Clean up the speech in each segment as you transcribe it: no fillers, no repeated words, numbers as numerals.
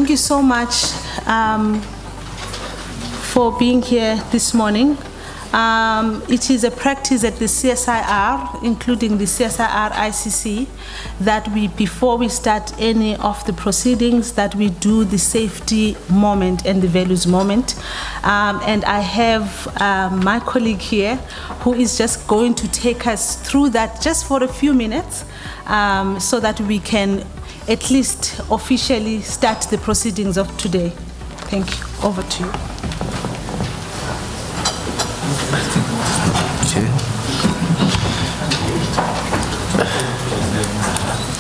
Thank you so much for being here this morning. It is a practice at the CSIR, including the CSIR ICC, that before we start any of the proceedings, that we do the safety moment and the values moment. And I have my colleague here who is just going to take us through that just for a few minutes so that we can at least officially start the proceedings of today. Thank you. Over to you.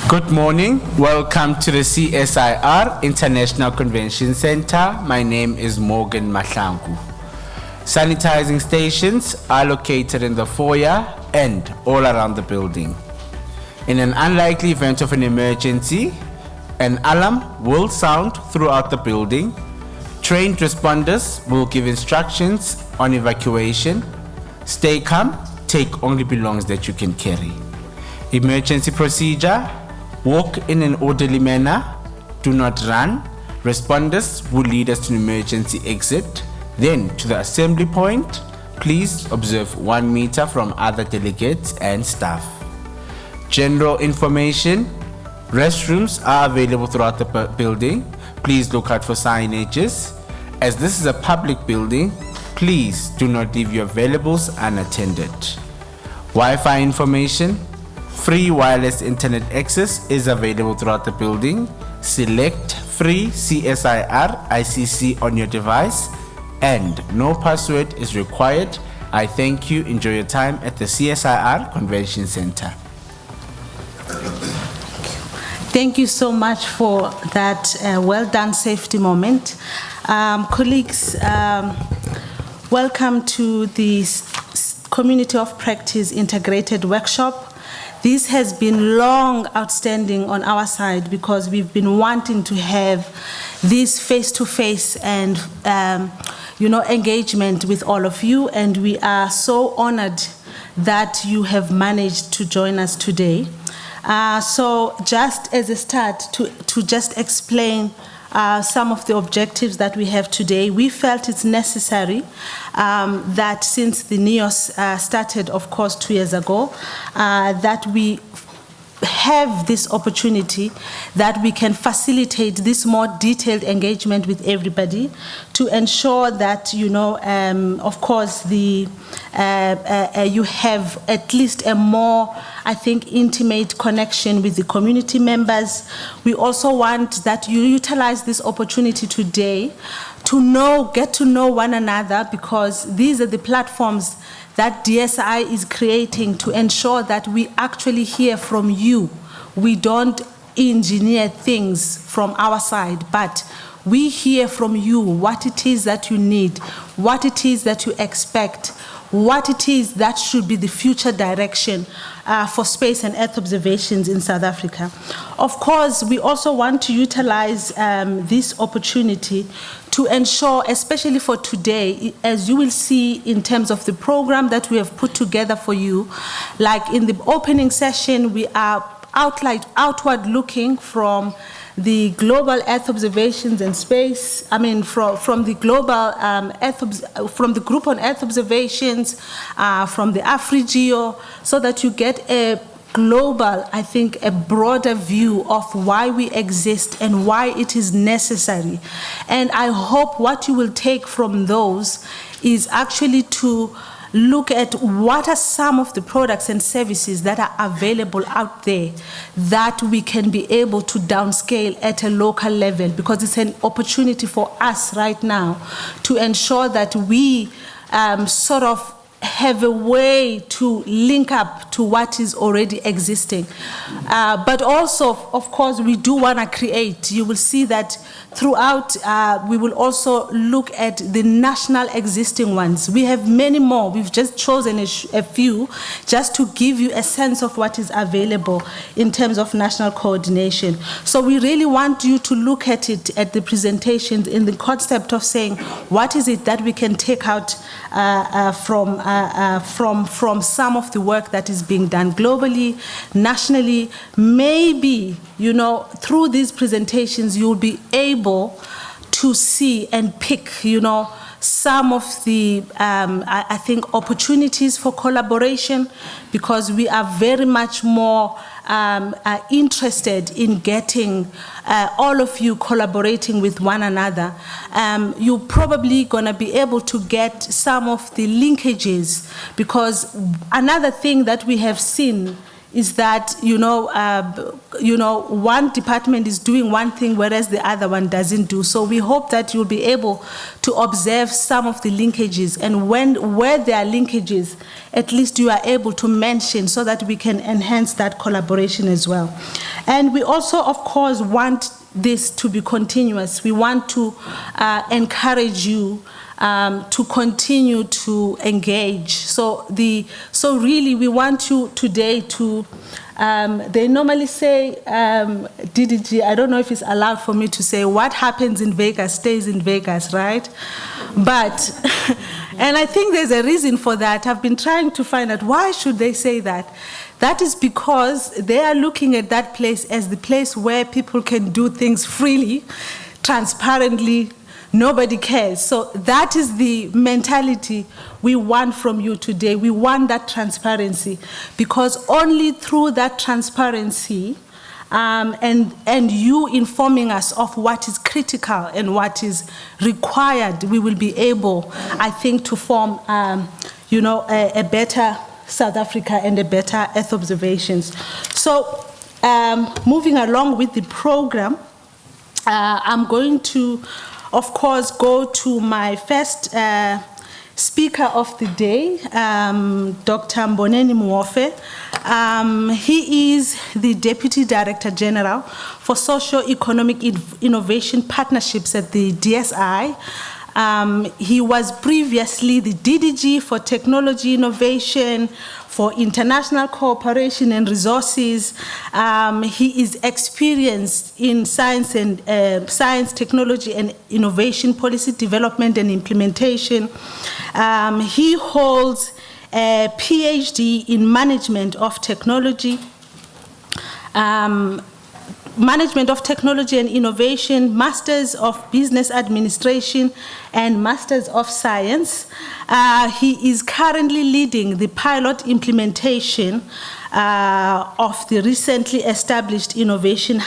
Good morning. Welcome to the CSIR International Convention Center. My name is Morgan Mahlangu. Sanitizing stations are located in the foyer and all around the building. In an unlikely event of an emergency, an alarm will sound throughout the building. Trained responders will give instructions on evacuation. Stay calm, take only belongings that you can carry. Emergency procedure: walk in an orderly manner, do not run. Responders will lead us to an emergency exit, then to the assembly point. Please observe 1 meter from other delegates and staff. General information: restrooms are available throughout the building. Please look out for signages. As this is a public building, please do not leave your valuables unattended. Wi-Fi information: free wireless internet access is available throughout the building. Select free CSIR ICC on your device and no password is required. I thank you. Enjoy your time at the CSIR Convention Center. Thank you so much for that well done safety moment. Colleagues, welcome to the Community of Practice Integrated Workshop. This has been long outstanding on our side because we've been wanting to have this face-to-face and engagement with all of you, and we are so honored that you have managed to join us today. So just as a start, to just explain some of the objectives that we have today, we felt it's necessary that since the NEOSS started, of course, 2 years ago, that we have this opportunity that we can facilitate this more detailed engagement with everybody to ensure that, of course, you have at least a more, I think, intimate connection with the community members. We also want that you utilize this opportunity today to get to know one another, because these are the platforms that DSI is creating to ensure that we actually hear from you. We don't engineer things from our side, but we hear from you what it is that you need, what it is that you expect, what it is that should be the future direction for space and Earth observations in South Africa. Of course, we also want to utilize this opportunity to ensure, especially for today, as you will see in terms of the program that we have put together for you, like in the opening session, we are outward looking from the global Earth observations and space. From the global from the group on Earth observations, from the AfriGeo, so that you get a global, I think, a broader view of why we exist and why it is necessary. And I hope what you will take from those is actually to look at what are some of the products and services that are available out there that we can be able to downscale at a local level, because it's an opportunity for us right now to ensure that we sort of have a way to link up to what is already existing. But also, of course, we do want to create. You will see that throughout, we will also look at the national existing ones. We have many more. We've just chosen a few just to give you a sense of what is available in terms of national coordination. So we really want you to look at it at the presentations in the concept of saying, what is it that we can take out from some of the work that is being done globally, nationally. Maybe, through these presentations, you'll be able to see and pick, some of the, I think, opportunities for collaboration, because we are very much more interested in getting all of you collaborating with one another. You're probably going to be able to get some of the linkages, because another thing that we have seen is that, one department is doing one thing whereas the other one doesn't do. So we hope that you'll be able to observe some of the linkages, and where there are linkages, at least you are able to mention, so that we can enhance that collaboration as well. And we also, of course, want this to be continuous. We want to encourage you to continue to engage. So really we want you today to, they normally say, DDG, I don't know if it's allowed for me to say, what happens in Vegas stays in Vegas, right? But, and I think there's a reason for that. I've been trying to find out, why should they say that? That is because they are looking at that place as the place where people can do things freely, transparently. Nobody cares. So that is the mentality we want from you today. We want that transparency, because only through that transparency and you informing us of what is critical and what is required, we will be able, I think, to form a better South Africa and a better Earth observations. So moving along with the program, I'm going to, of course, go to my first speaker of the day, Dr. Mboneni Muofe. He is the Deputy Director General for Socio-Economic Innovation Partnerships at the DSI. He was previously the DDG for Technology Innovation, for International Cooperation and Resources. He is experienced in science, technology, and innovation policy development and implementation. He holds a PhD in Management of Technology, and Innovation, Masters of Business Administration, and Masters of Science. He is currently leading the pilot implementation of the recently established Innovation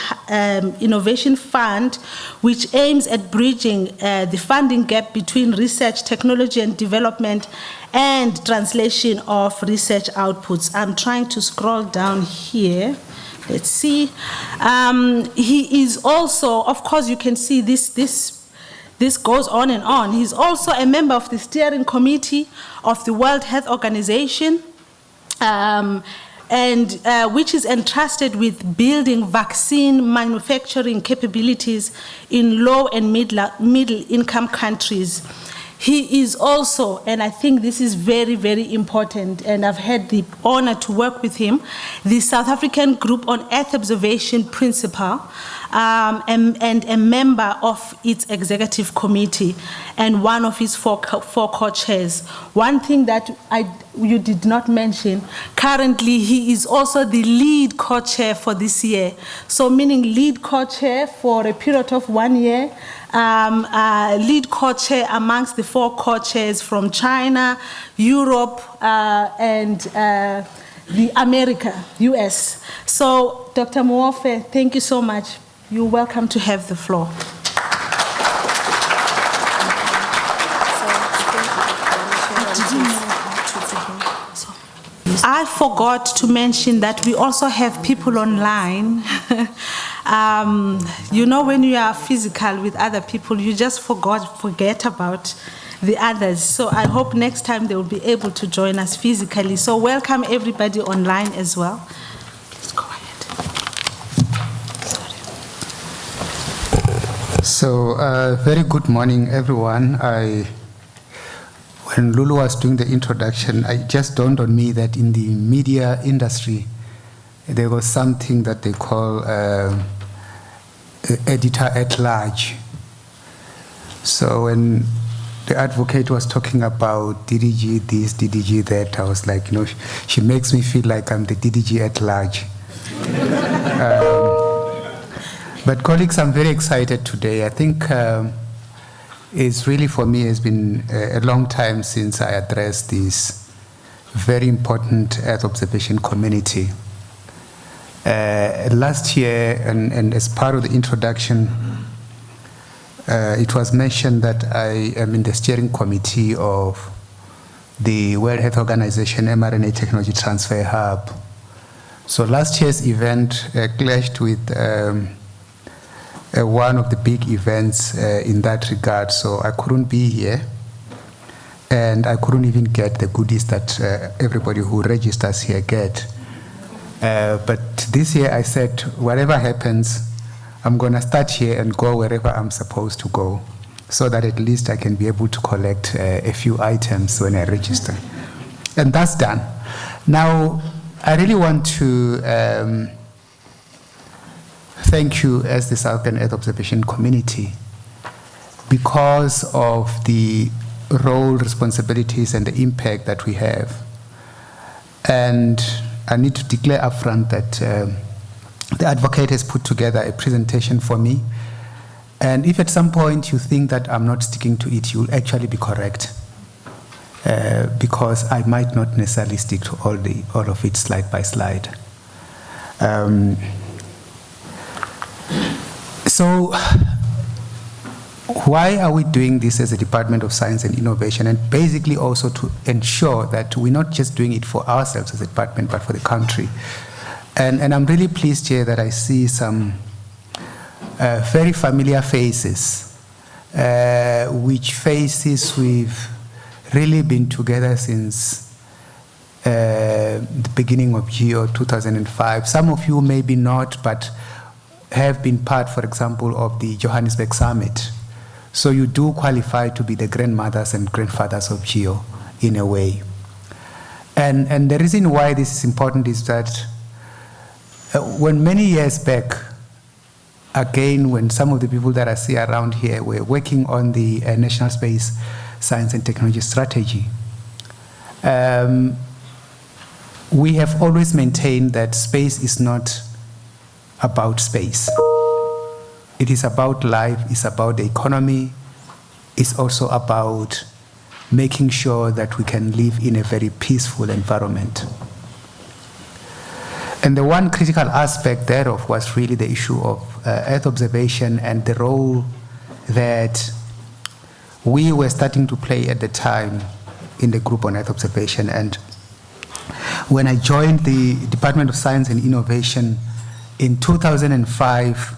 Fund, which aims at bridging the funding gap between research, technology and development, and translation of research outputs. I'm trying to scroll down here. Let's see. He is also, of course, you can see this goes on and on. He's also a member of the steering committee of the World Health Organization, which is entrusted with building vaccine manufacturing capabilities in low and middle income countries. He is also, and I think this is very, very important, and I've had the honor to work with him, the South African Group on Earth Observation Principal, and a member of its executive committee, and one of his four co-chairs. One thing that you did not mention, currently he is also the lead co-chair for this year. So meaning lead co-chair for a period of 1 year, lead co-chair amongst the four co-chairs from China, Europe, and the America, US. So Dr. Muofe, thank you so much. You're welcome to have the floor. I forgot to mention that we also have people online. When you are physical with other people, you just forget about the others. So I hope next time they will be able to join us physically. So welcome everybody online as well. Please go ahead. Sorry. So very good morning, everyone. When Lulu was doing the introduction, it just dawned on me that in the media industry, there was something that they call editor at large. So when the advocate was talking about DDG this, DDG that. I was like, she makes me feel like I'm the DDG at large. But colleagues, I'm very excited today. I think it's really, for me, it's been a long time since I addressed this very important Earth observation community. Last year, and as part of the introduction, it was mentioned that I am in the steering committee of the World Health Organization mRNA Technology Transfer Hub. So last year's event clashed with one of the big events in that regard, so I couldn't be here, and I couldn't even get the goodies that everybody who registers here get. But this year I said, whatever happens, I'm going to start here and go wherever I'm supposed to go, so that at least I can be able to collect a few items when I register. And that's done. Now, I really want to thank you as the Southern Earth Observation Community because of the role, responsibilities, and the impact that we have. And I need to declare upfront that the advocate has put together a presentation for me. And if at some point you think that I'm not sticking to it, you'll actually be correct. Because I might not necessarily stick to all of it slide by slide. So why are we doing this as a Department of Science and Innovation? And basically also to ensure that we're not just doing it for ourselves as a department, but for the country. And I'm really pleased here that I see some very familiar faces, which faces we've really been together since the beginning of year 2005. Some of you maybe not, but have been part, for example, of the Johannesburg Summit. So you do qualify to be the grandmothers and grandfathers of GEO in a way. And the reason why this is important is that when many years back, again, when some of the people that I see around here were working on the National Space Science and Technology Strategy, we have always maintained that space is not about space. It is about life, it's about the economy, it's also about making sure that we can live in a very peaceful environment. And the one critical aspect thereof was really the issue of Earth observation and the role that we were starting to play at the time in the group on Earth observation. And when I joined the Department of Science and Innovation in 2005,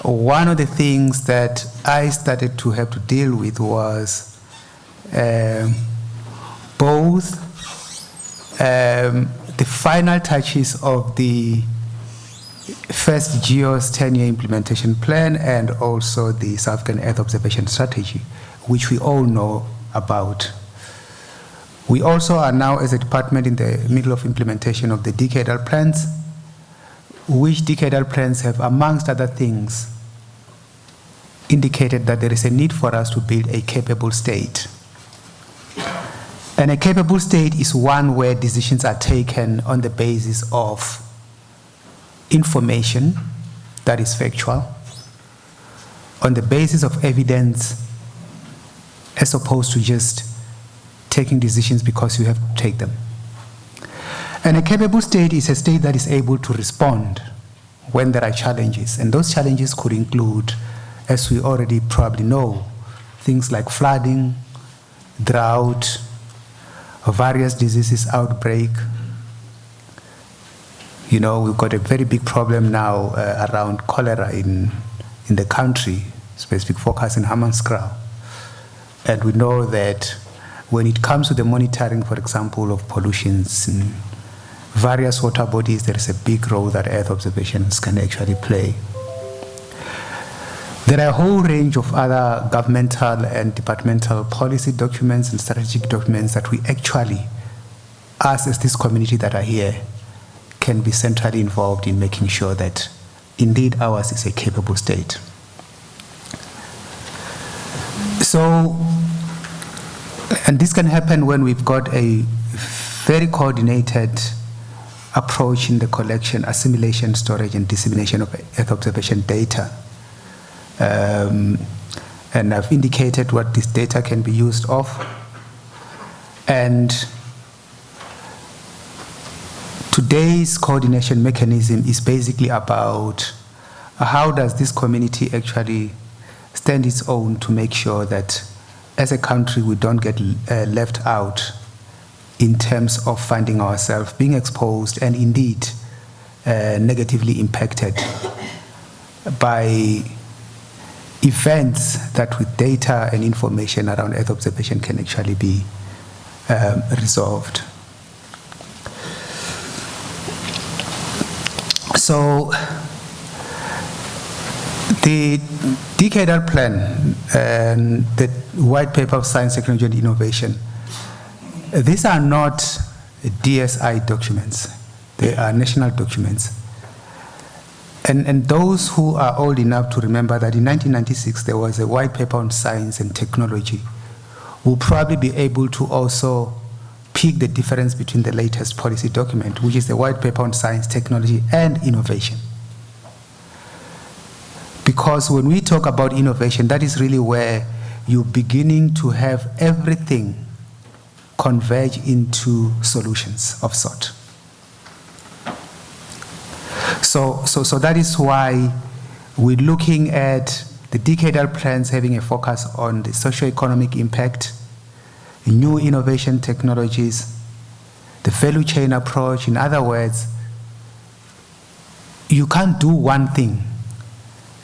one of the things that I started to have to deal with was both the final touches of the first GEOS 10-year implementation plan and also the South African Earth Observation Strategy, which we all know about. We also are now, as a department, in the middle of implementation of the decadal plans, which decadal plans have, amongst other things, indicated that there is a need for us to build a capable state. And a capable state is one where decisions are taken on the basis of information that is factual, on the basis of evidence, as opposed to just taking decisions because you have to take them. And a capable state is a state that is able to respond when there are challenges. And those challenges could include, as we already probably know, things like flooding, drought, various diseases outbreak. You know, we've got a very big problem now around cholera in the country, specific focus in Hammanskraal. And we know that when it comes to the monitoring, for example, of pollutions in various water bodies, there is a big role that Earth observations can actually play. There are a whole range of other governmental and departmental policy documents and strategic documents that we actually, us as this community that are here, can be centrally involved in making sure that indeed ours is a capable state. So, and this can happen when we've got a very coordinated approach in the collection, assimilation, storage, and dissemination of Earth observation data. And I've indicated what this data can be used of. And today's coordination mechanism is basically about how does this community actually stand its own to make sure that as a country we don't get left out in terms of finding ourselves being exposed and indeed negatively impacted by events that with data and information around Earth observation can actually be resolved. So the decadal plan and the white paper of science, technology and innovation, these are not DSI documents, they are national documents. And those who are old enough to remember that in 1996 there was a white paper on science and technology will probably be able to also pick the difference between the latest policy document, which is the white paper on science, technology and innovation. Because when we talk about innovation, that is really where you're beginning to have everything converge into solutions of sort. So that is why we're looking at the decadal plans having a focus on the socio-economic impact, new innovation technologies, the value chain approach. In other words, you can't do one thing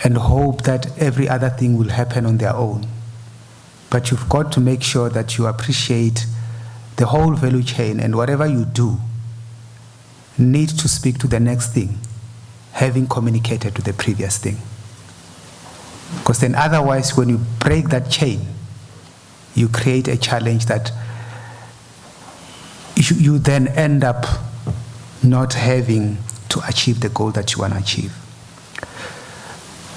and hope that every other thing will happen on their own. But you've got to make sure that you appreciate the whole value chain, and whatever you do needs to speak to the next thing, having communicated to the previous thing. Because then otherwise, when you break that chain, you create a challenge that you then end up not having to achieve the goal that you want to achieve.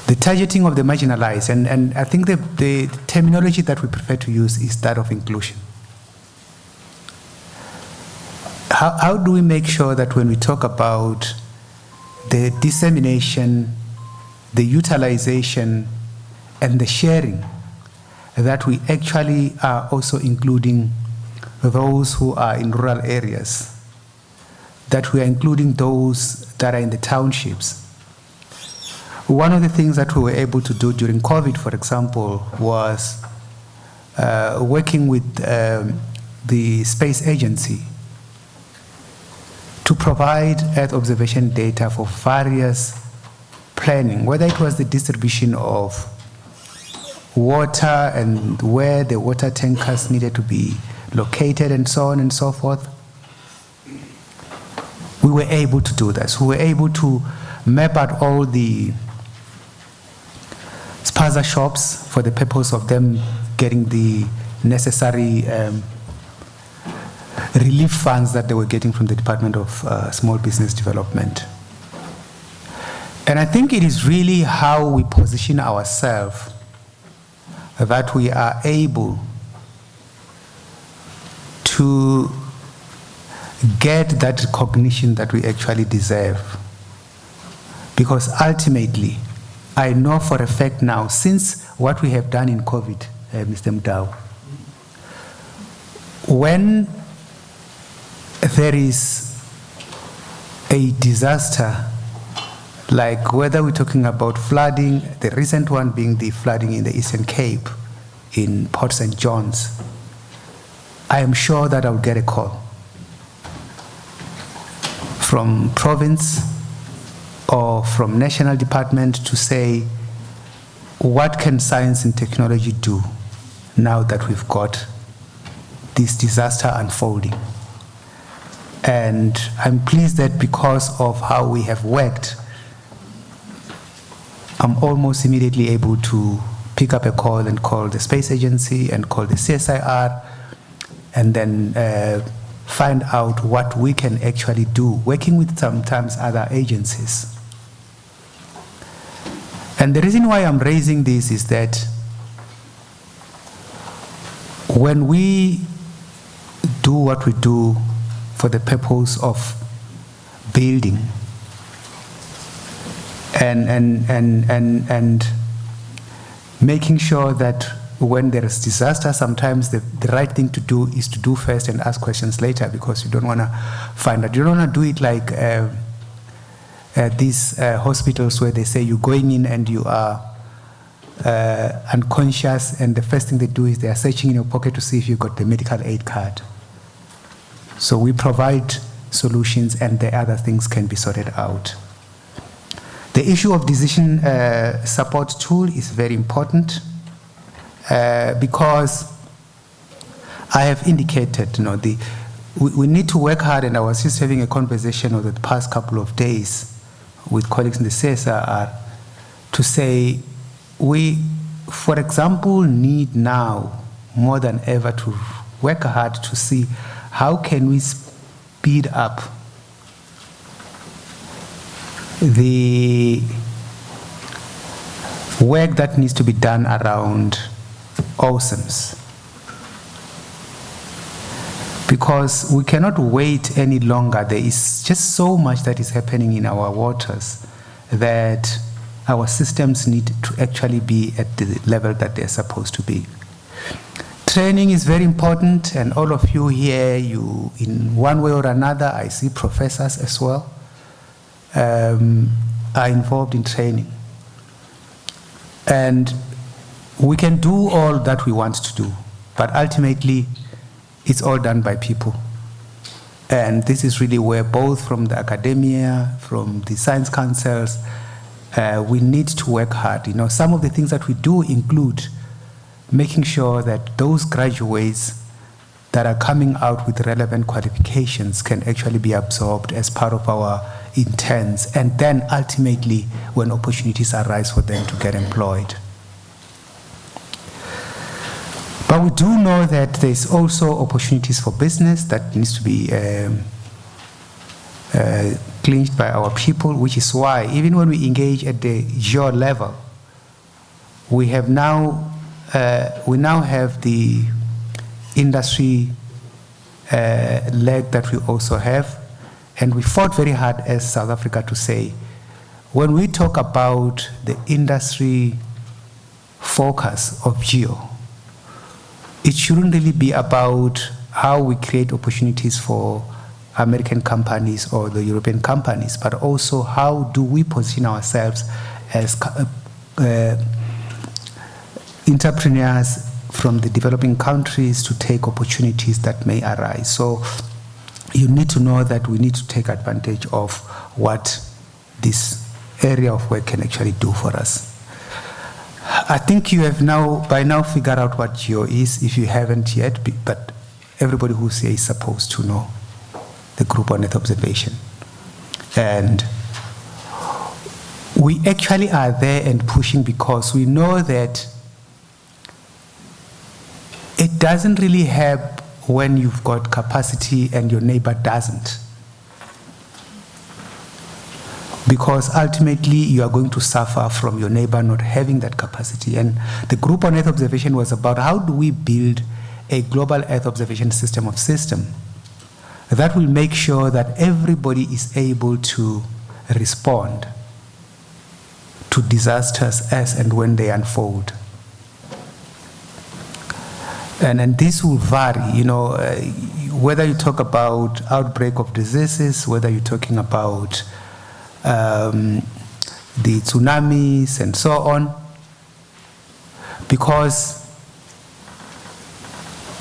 The targeting of the marginalized, and I think the terminology that we prefer to use is that of inclusion. How do we make sure that when we talk about the dissemination, the utilization, and the sharing, that we actually are also including those who are in rural areas, that we are including those that are in the townships? One of the things that we were able to do during COVID, for example, was working with the space agency to provide Earth observation data for various planning, whether it was the distribution of water and where the water tankers needed to be located and so on and so forth. We were able to do this. We were able to map out all the spaza shops for the purpose of them getting the necessary relief funds that they were getting from the Department of Small Business Development. And I think it is really how we position ourselves that we are able to get that recognition that we actually deserve. Because ultimately, I know for a fact now, since what we have done in COVID, Mr. Mdau, when there is a disaster, like whether we're talking about flooding, the recent one being the flooding in the Eastern Cape, in Port St. John's, I am sure that I'll get a call from province or from national department to say, what can science and technology do now that we've got this disaster unfolding? And I'm pleased that because of how we have worked, I'm almost immediately able to pick up a call and call the space agency and call the CSIR and then find out what we can actually do, working with sometimes other agencies. And the reason why I'm raising this is that when we do what we do for the purpose of building and making sure that when there is disaster, sometimes the right thing to do is to do first and ask questions later, because you don't want to find out. You don't want to do it like these hospitals where they say you're going in and you are unconscious, and the first thing they do is they are searching in your pocket to see if you got the medical aid card. So we provide solutions, and the other things can be sorted out. The issue of decision support tool is very important because I have indicated, we need to work hard, and I was just having a conversation over the past couple of days with colleagues in the CSIR to say we, for example, need now more than ever to work hard to see how can we speed up the work that needs to be done around OSMs. Because we cannot wait any longer. There is just so much that is happening in our waters that our systems need to actually be at the level that they're supposed to be. Training is very important, and all of you here, you in one way or another, I see professors as well, are involved in training. And we can do all that we want to do, but ultimately it's all done by people. And this is really where both from the academia, from the science councils, we need to work hard. Some of the things that we do include making sure that those graduates that are coming out with relevant qualifications can actually be absorbed as part of our intents, and then ultimately when opportunities arise for them to get employed. But we do know that there's also opportunities for business that needs to be clinched by our people, which is why even when we engage at the geo level, we now have the industry leg that we also have. And we fought very hard as South Africa to say, when we talk about the industry focus of GEO, it shouldn't really be about how we create opportunities for American companies or the European companies, but also how do we position ourselves as entrepreneurs from the developing countries to take opportunities that may arise. So you need to know that we need to take advantage of what this area of work can actually do for us. I think you have by now figured out what GEO is, if you haven't yet, but everybody who's here is supposed to know the Group on Earth Observation. And we actually are there and pushing because we know that it doesn't really help when you've got capacity and your neighbor doesn't. Because ultimately you are going to suffer from your neighbor not having that capacity. And the Group on Earth Observation was about how do we build a global Earth observation system of system that will make sure that everybody is able to respond to disasters as and when they unfold. And this will vary, whether you talk about outbreak of diseases, whether you're talking about the tsunamis and so on, because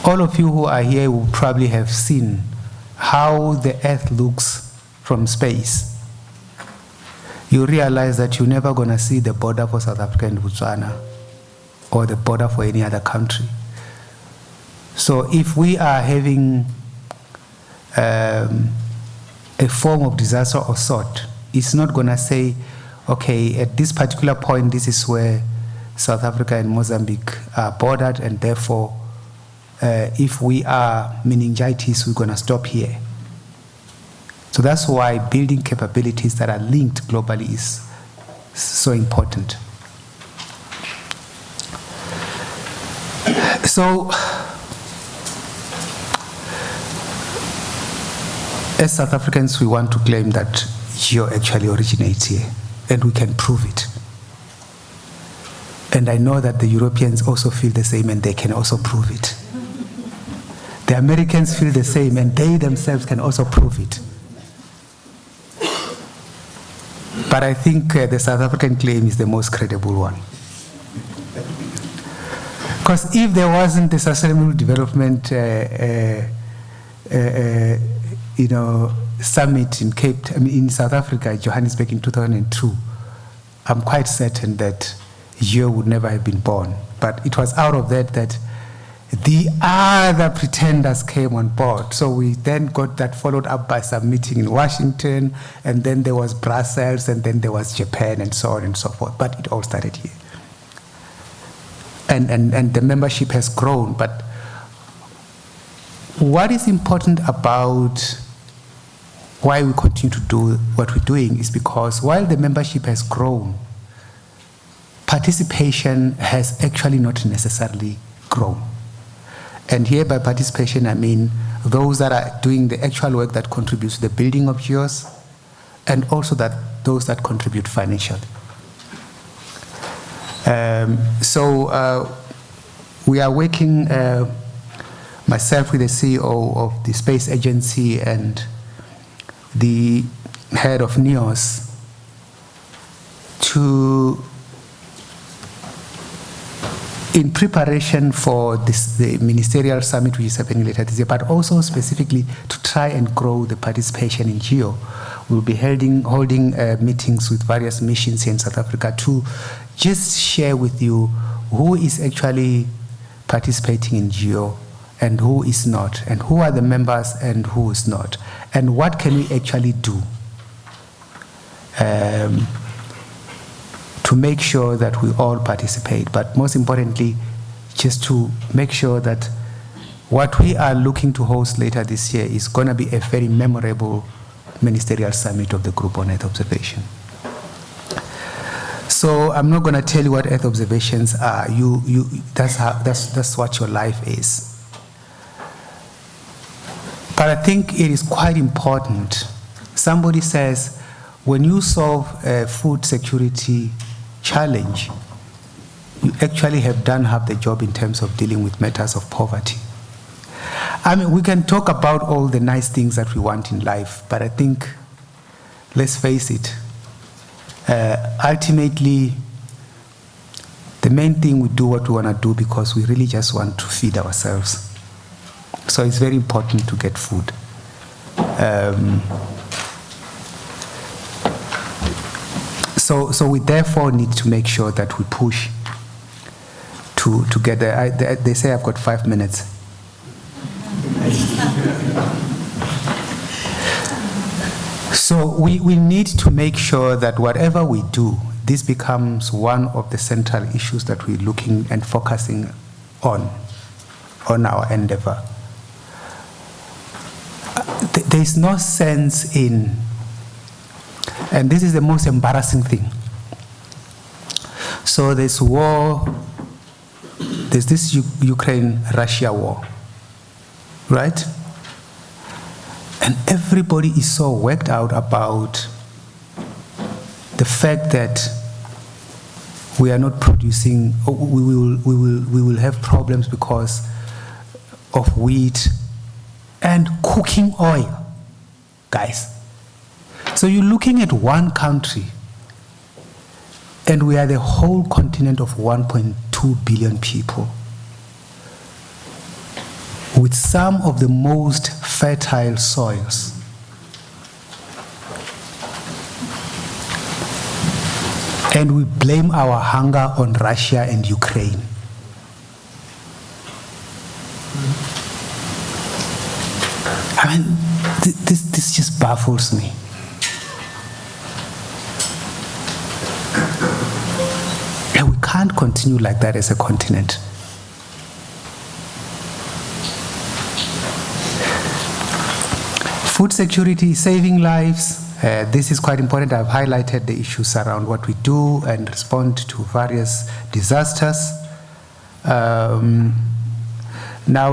all of you who are here will probably have seen how the Earth looks from space. You realize that you're never going to see the border for South Africa and Botswana or the border for any other country. So if we are having a form of disaster or sort, it's not going to say, okay, at this particular point, this is where South Africa and Mozambique are bordered, and therefore, if we are meningitis, we're going to stop here. So that's why building capabilities that are linked globally is so important. So as South Africans, we want to claim that GEO actually originates here, and we can prove it. And I know that the Europeans also feel the same, and they can also prove it. The Americans feel the same, and they themselves can also prove it. But I think the South African claim is the most credible one. Because if there wasn't the Sustainable Development summit in South Africa, Johannesburg in 2002, I'm quite certain that GEO would never have been born. But it was out of that the other pretenders came on board. So we then got that followed up by some meeting in Washington, and then there was Brussels, and then there was Japan, and so on and so forth. But it all started here. And the membership has grown. But what is important about why we continue to do what we're doing is because while the membership has grown, participation has actually not necessarily grown. And here by participation, I mean those that are doing the actual work that contributes to the building of GEOs, and also those that contribute financially. We are working, myself with the CEO of the Space Agency and the head of NEOSS, in preparation for the ministerial summit which is happening later this year, but also specifically to try and grow the participation in GEO. We'll be holding meetings with various missions here in South Africa to just share with you who is actually participating in GEO and who is not, and who are the members and who is not, and what can we actually do to make sure that we all participate, but most importantly, just to make sure that what we are looking to host later this year is going to be a very memorable ministerial summit of the Group on Earth Observation. So I'm not going to tell you what Earth observations are. That's what your life is. But I think it is quite important. Somebody says, when you solve a food security challenge, you actually have done half the job in terms of dealing with matters of poverty. I mean, we can talk about all the nice things that we want in life, but I think, let's face it, ultimately, the main thing we do what we want to do because we really just want to feed ourselves. So it's very important to get food. So we therefore need to make sure that we push to get there. They say I've got 5 minutes. So we need to make sure that whatever we do, this becomes one of the central issues that we're looking and focusing on our endeavor. There's no sense in, and this is the most embarrassing thing. So there's war, there's this Ukraine-Russia war, right? And everybody is so worked out about the fact that we are not producing, we will have problems because of wheat and cooking oil, guys. So you're looking at one country, and we are the whole continent of 1.2 billion people, with some of the most fertile soils. And we blame our hunger on Russia and Ukraine. I mean, this just baffles me. And we can't continue like that as a continent. Food security, saving lives, this is quite important. I've highlighted the issues around what we do and respond to various disasters. Now,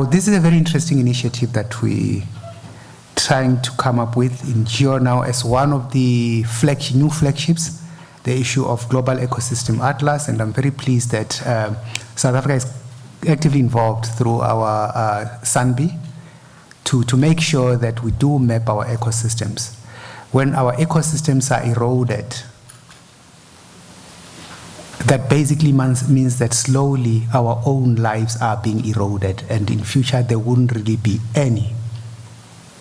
this is a very interesting initiative that we trying to come up with in GEO now as one of the new flagships, the issue of Global Ecosystem Atlas, and I'm very pleased that South Africa is actively involved through our SANBI to make sure that we do map our ecosystems. When our ecosystems are eroded, that basically means that slowly our own lives are being eroded, and in future there wouldn't really be any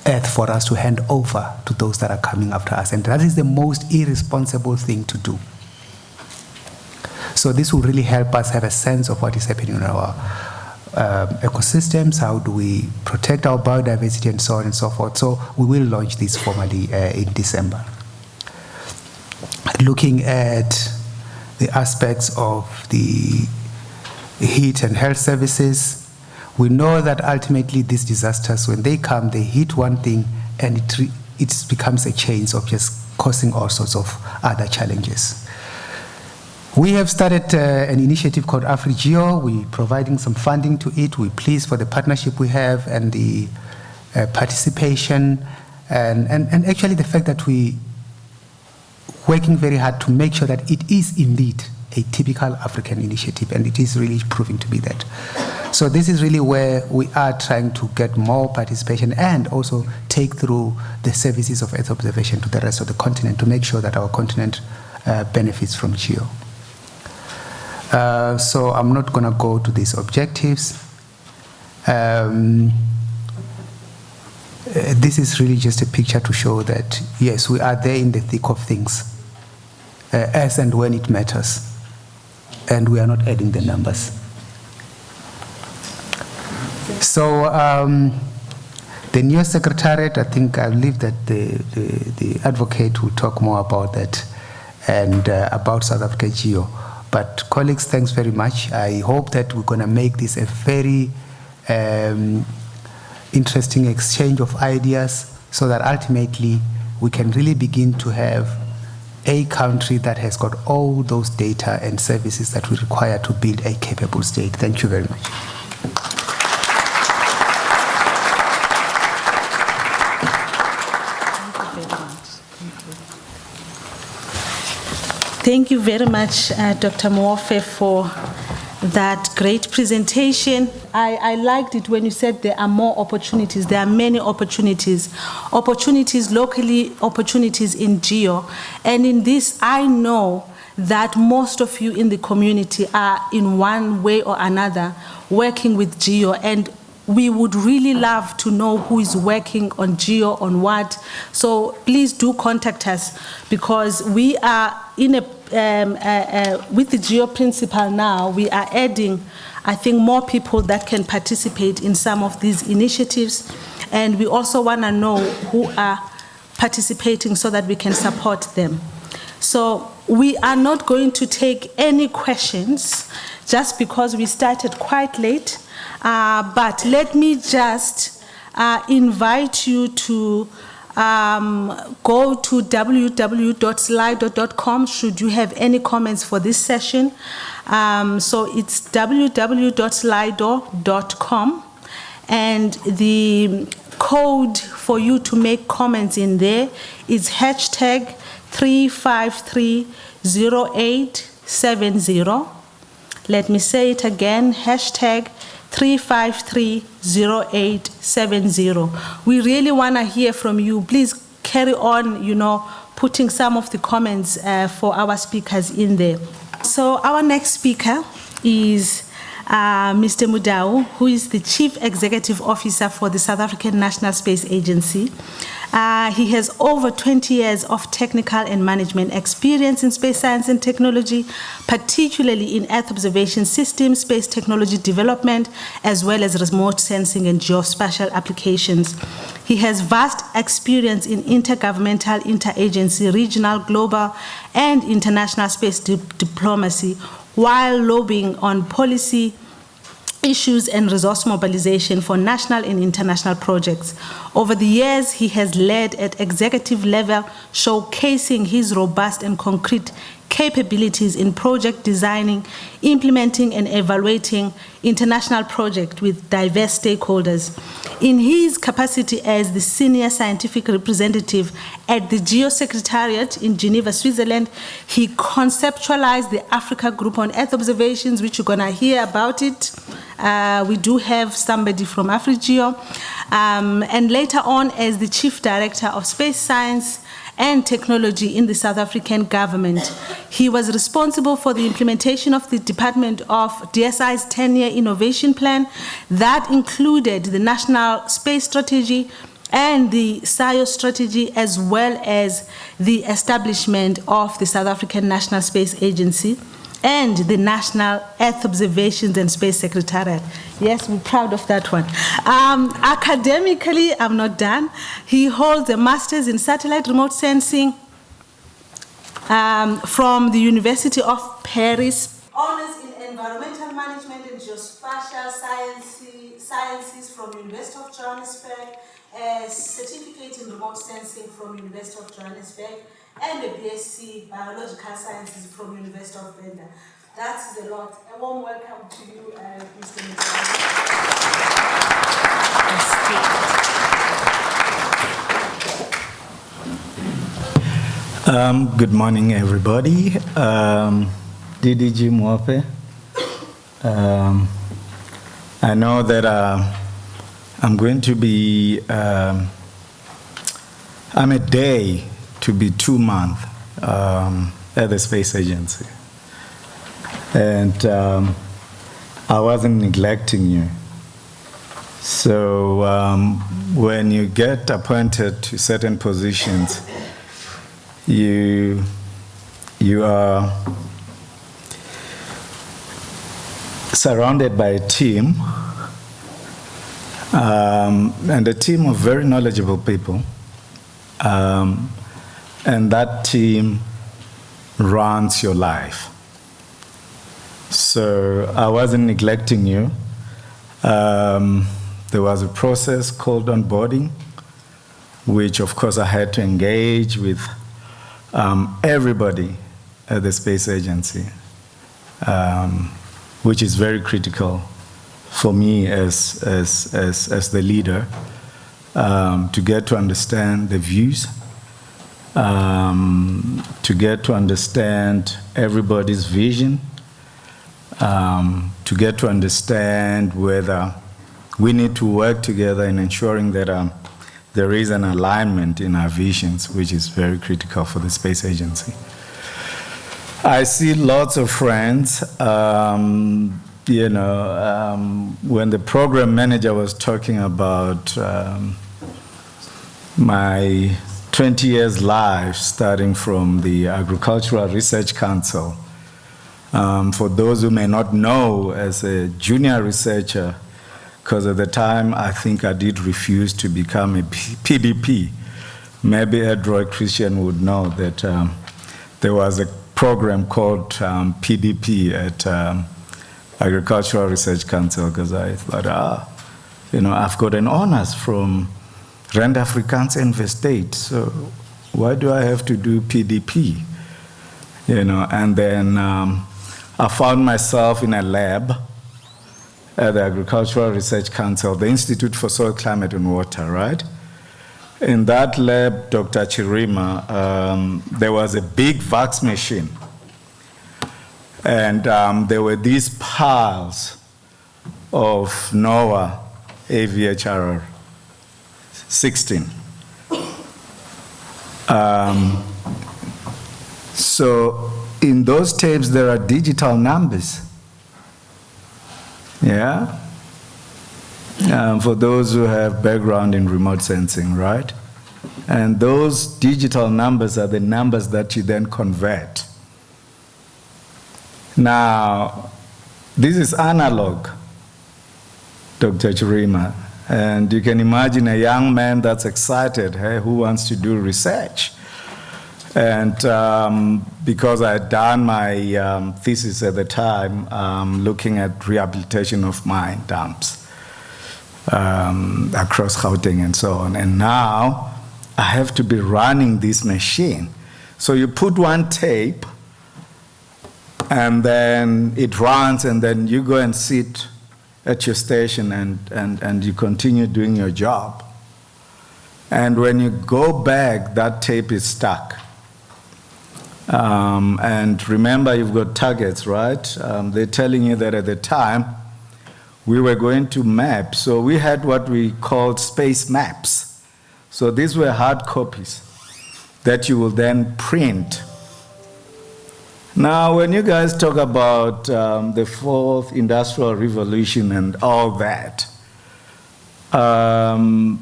earth for us to hand over to those that are coming after us. And that is the most irresponsible thing to do. So this will really help us have a sense of what is happening in our ecosystems, how do we protect our biodiversity, and so on and so forth. So we will launch this formally in December. Looking at the aspects of the heat and health services, we know that ultimately these disasters, when they come, they hit one thing and it becomes a chain of just causing all sorts of other challenges. We have started an initiative called AfriGeo. We're providing some funding to it. We're pleased for the partnership we have and the participation and actually the fact that we working very hard to make sure that it is indeed a typical African initiative, and it is really proving to be that. So this is really where we are trying to get more participation and also take through the services of Earth observation to the rest of the continent to make sure that our continent benefits from GEO. So I'm not going to go to these objectives. This is really just a picture to show that, yes, we are there in the thick of things, as and when it matters, and we are not adding the numbers. So the NEOSS Secretariat, I think I'll leave that the advocate will talk more about that and about South Africa GEO. But colleagues, thanks very much. I hope that we're going to make this a very interesting exchange of ideas so that ultimately we can really begin to have a country that has got all those data and services that we require to build a capable state. Thank you very much. Thank you very much, Dr. Mofe, for that great presentation. I liked it when you said there are more opportunities. There are many opportunities. Opportunities locally, opportunities in GEO. And in this, I know that most of you in the community are in one way or another working with GEO, and we would really love to know who is working on GEO, on what. So please do contact us, because we are in with the GEO principle now, we are adding, I think, more people that can participate in some of these initiatives. And we also want to know who are participating so that we can support them. So we are not going to take any questions just because we started quite late. But let me just invite you to go to www.slido.com should you have any comments for this session. So it's www.slido.com, and the code for you to make comments in there is hashtag 3530870. Let me say it again, hashtag 3530870. We really want to hear from you. Please carry on, putting some of the comments for our speakers in there. So our next speaker is Mr. Mudau, who is the Chief Executive Officer for the South African National Space Agency. He has over 20 years of technical and management experience in space science and technology, particularly in Earth observation systems, space technology development, as well as remote sensing and geospatial applications. He has vast experience in intergovernmental, interagency, regional, global, and international space diplomacy, while lobbying on policy issues and resource mobilization for national and international projects. Over the years, he has led at executive level, showcasing his robust and concrete capabilities in project designing, implementing, and evaluating international projects with diverse stakeholders. In his capacity as the senior scientific representative at the Geosecretariat in Geneva, Switzerland, he conceptualized the Africa Group on Earth Observations, which you're going to hear about it. We do have somebody from AfriGeo. And later on, as the Chief Director of Space Science and Technology in the South African government. He was responsible for the implementation of the Department of DSI's 10-year innovation plan that included the National Space Strategy and the SIO strategy, as well as the establishment of the South African National Space Agency and the National Earth Observations and Space Secretariat. Yes, we're proud of that one. Academically, I'm not done. He holds a master's in satellite remote sensing from the University of Paris. Honors in environmental management and geospatial sciences from University of Johannesburg, a certificate in remote sensing from University of Johannesburg, and a BSc Biological Sciences from University of Venda. That is a lot. A warm welcome to you, Mr. Mitchell. Good morning, everybody. DDG Mwape. I know that I'm going to be, I'm a day to be 2 months at the Space Agency. And I wasn't neglecting you. So when you get appointed to certain positions, you are surrounded by a team, and a team of very knowledgeable people. And that team runs your life. So I wasn't neglecting you. There was a process called onboarding, which of course I had to engage with everybody at the Space Agency, which is very critical for me as the leader, to get to understand the views, to get to understand everybody's vision, to get to understand whether we need to work together in ensuring that there is an alignment in our visions, which is very critical for the Space Agency. I see lots of friends. You know, when the program manager was talking about my 20 years life starting from the Agricultural Research Council, for those who may not know, as a junior researcher, because at the time I think I did refuse to become a PDP. Maybe Edroy Christian would know that there was a program called PDP at Agricultural Research Council, because I thought, you know, I've got an honors from Rand Afrikaans Investate, so why do I have to do PDP? You know, and then I found myself in a lab at the Agricultural Research Council, the Institute for Soil, Climate and Water, right? In that lab, Dr. Chirima, there was a big VAX machine. And there were these piles of NOAA AVHR 16. So in those tapes, there are digital numbers. Yeah? For those who have background in remote sensing, right? And those digital numbers are the numbers that you then convert. Now, this is analog, Dr. Chirima, and you can imagine a young man that's excited, hey, who wants to do research? And because I had done my thesis at the time, looking at rehabilitation of mine dumps across Gauteng and so on, and now I have to be running this machine. So you put one tape and then it runs, and then you go and sit at your station and you continue doing your job. And when you go back, that tape is stuck. And remember, you've got targets, right? They're telling you that at the time, we were going to map. So we had what we called space maps. So these were hard copies that you will then print. Now, when you guys talk about the fourth industrial revolution and all that,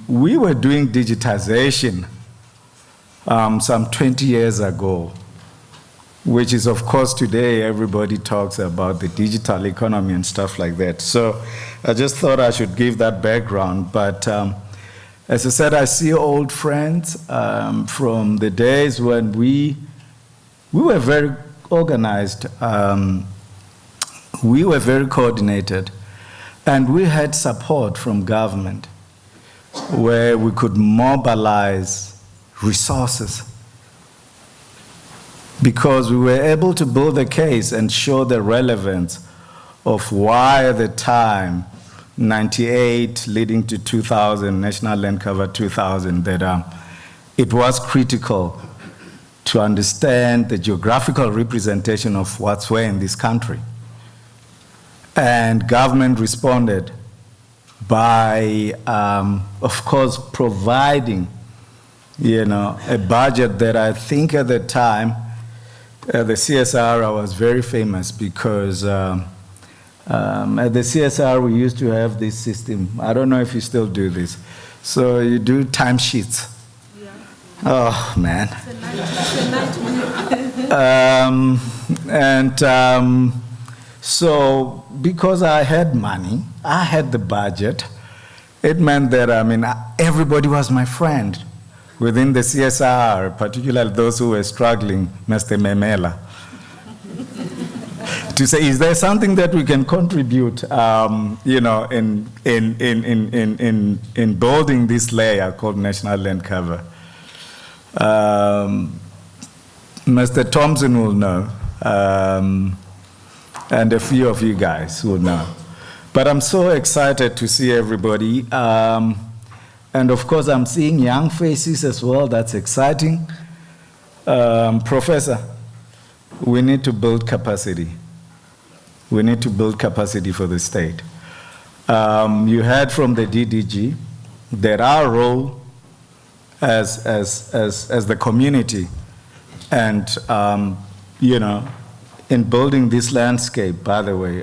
we were doing digitization some 20 years ago, which is, of course, today everybody talks about the digital economy and stuff like that. So I just thought I should give that background. But as I said, I see old friends from the days when we were very organized. We were very coordinated. And we had support from government where we could mobilize resources because we were able to build a case and show the relevance of why at the time, 98 leading to 2000, National Land Cover 2000, that it was critical to understand the geographical representation of what's where in this country. And government responded by, of course, providing, a budget that I think at the time, the CSR was very famous because at the CSR we used to have this system. I don't know if you still do this. So you do timesheets. Yeah. Oh, man. It's a nightmare. So because I had money, I had the budget, it meant that, everybody was my friend within the CSR, particularly those who were struggling, Mr. Memela, to say, is there something that we can contribute, in building this layer called National Land Cover? Mr. Thompson will know. And a few of you guys will know. But I'm so excited to see everybody. And of course, I'm seeing young faces as well. That's exciting. Professor, we need to build capacity. We need to build capacity for the state. You heard from the DDG that our role as the community and, in building this landscape, by the way,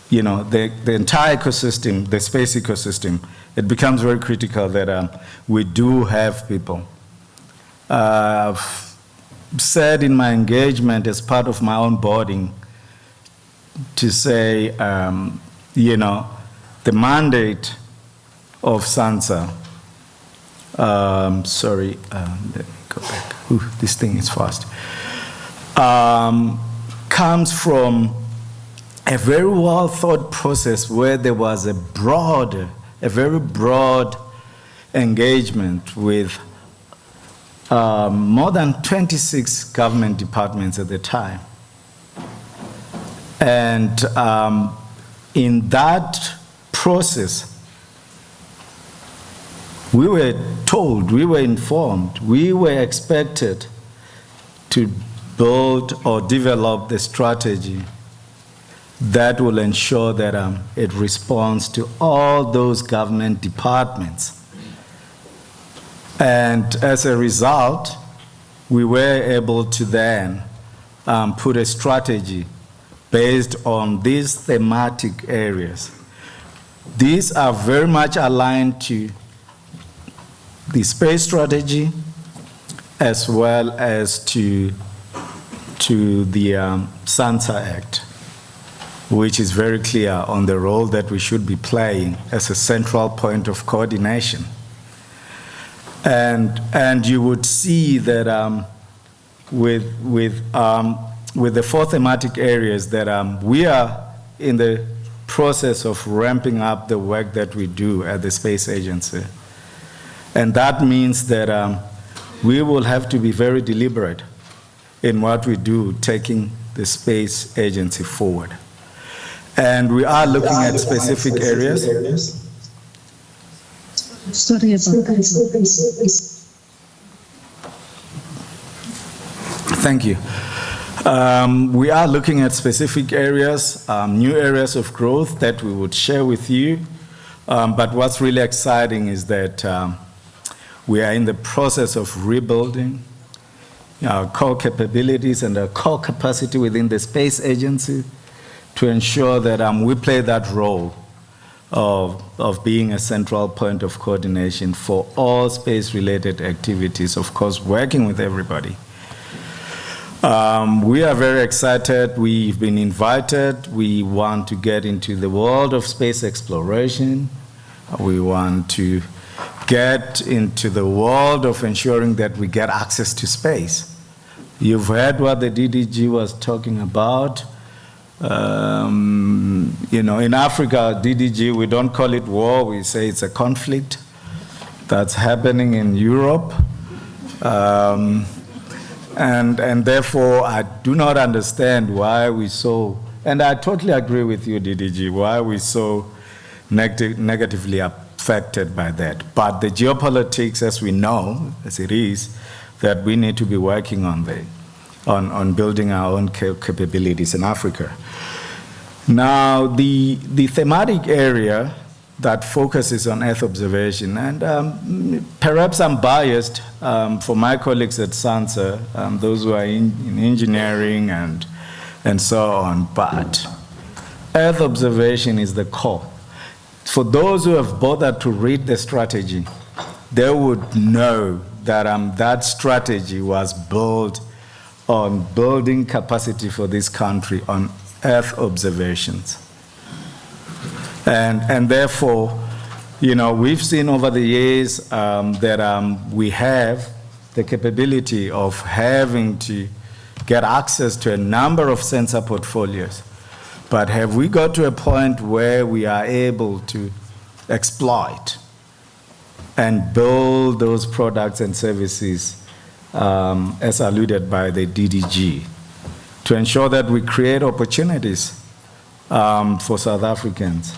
the entire ecosystem, the space ecosystem, it becomes very critical that we do have people. I've said in my engagement as part of my own boarding to say, the mandate of SANSA, sorry, let me go back. Ooh, this thing is fast. Comes from a very well thought process where there was a very broad engagement with more than 26 government departments at the time. And in that process, we were told, we were informed, we were expected to build or develop the strategy that will ensure that it responds to all those government departments. And as a result, we were able to then put a strategy based on these thematic areas. These are very much aligned to the space strategy as well as to the SANSA Act, which is very clear on the role that we should be playing as a central point of coordination. And you would see that with the four thematic areas that we are in the process of ramping up the work that we do at the Space Agency. And that means that we will have to be very deliberate in what we do, taking the space agency forward. And we are looking at specific areas. Sorry about that. Thank you. We are looking at specific areas, new areas of growth that we would share with you. But what's really exciting is that we are in the process of rebuilding our core capabilities and our core capacity within the space agency to ensure that we play that role of being a central point of coordination for all space-related activities, of course, working with everybody. We are very excited. We've been invited. We want to get into the world of space exploration. We want to get into the world of ensuring that we get access to space. You've heard what the DDG was talking about. In Africa, DDG, we don't call it war, we say it's a conflict that's happening in Europe. And therefore, I do not understand why we so, and I totally agree with you, DDG, why we so negatively affected by that. But the geopolitics, as we know, as it is, that we need to be working on building our own capabilities in Africa. Now, the thematic area that focuses on Earth observation, and perhaps I'm biased for my colleagues at SANSA, those who are in engineering and so on, but Earth observation is the core. For those who have bothered to read the strategy, they would know that that strategy was built on building capacity for this country on Earth observations. And therefore, we've seen over the years that we have the capability of having to get access to a number of sensor portfolios. But have we got to a point where we are able to exploit and build those products and services as alluded by the DDG to ensure that we create opportunities for South Africans?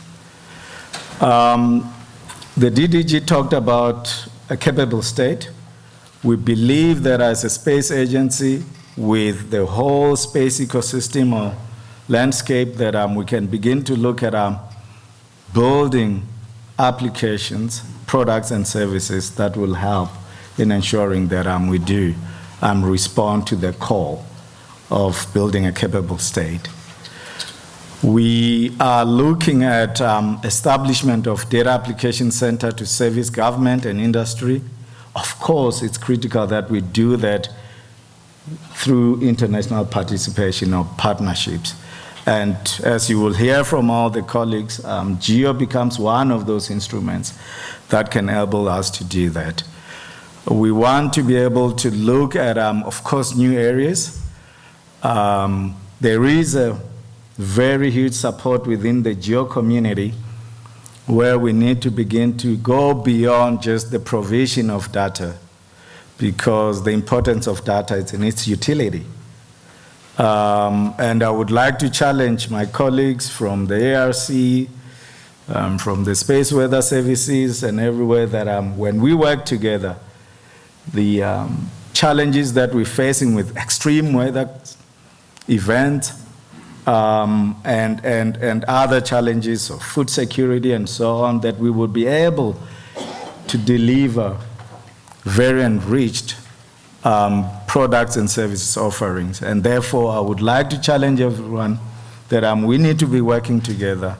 The DDG talked about a capable state. We believe that as a space agency with the whole space ecosystem or landscape that we can begin to look at building applications, products and services that will help in ensuring that we do respond to the call of building a capable state. We are looking at establishment of data application center to service government and industry. Of course, it's critical that we do that through international participation or partnerships. And as you will hear from all the colleagues, GEO becomes one of those instruments that can enable us to do that. We want to be able to look at, of course, new areas. There is a very huge support within the GEO community where we need to begin to go beyond just the provision of data, because the importance of data is in its utility. And I would like to challenge my colleagues from the ARC, from the Space Weather Services and everywhere that when we work together, the challenges that we're facing with extreme weather events and other challenges of food security and so on, that we would be able to deliver very enriched products and services offerings. And therefore, I would like to challenge everyone that we need to be working together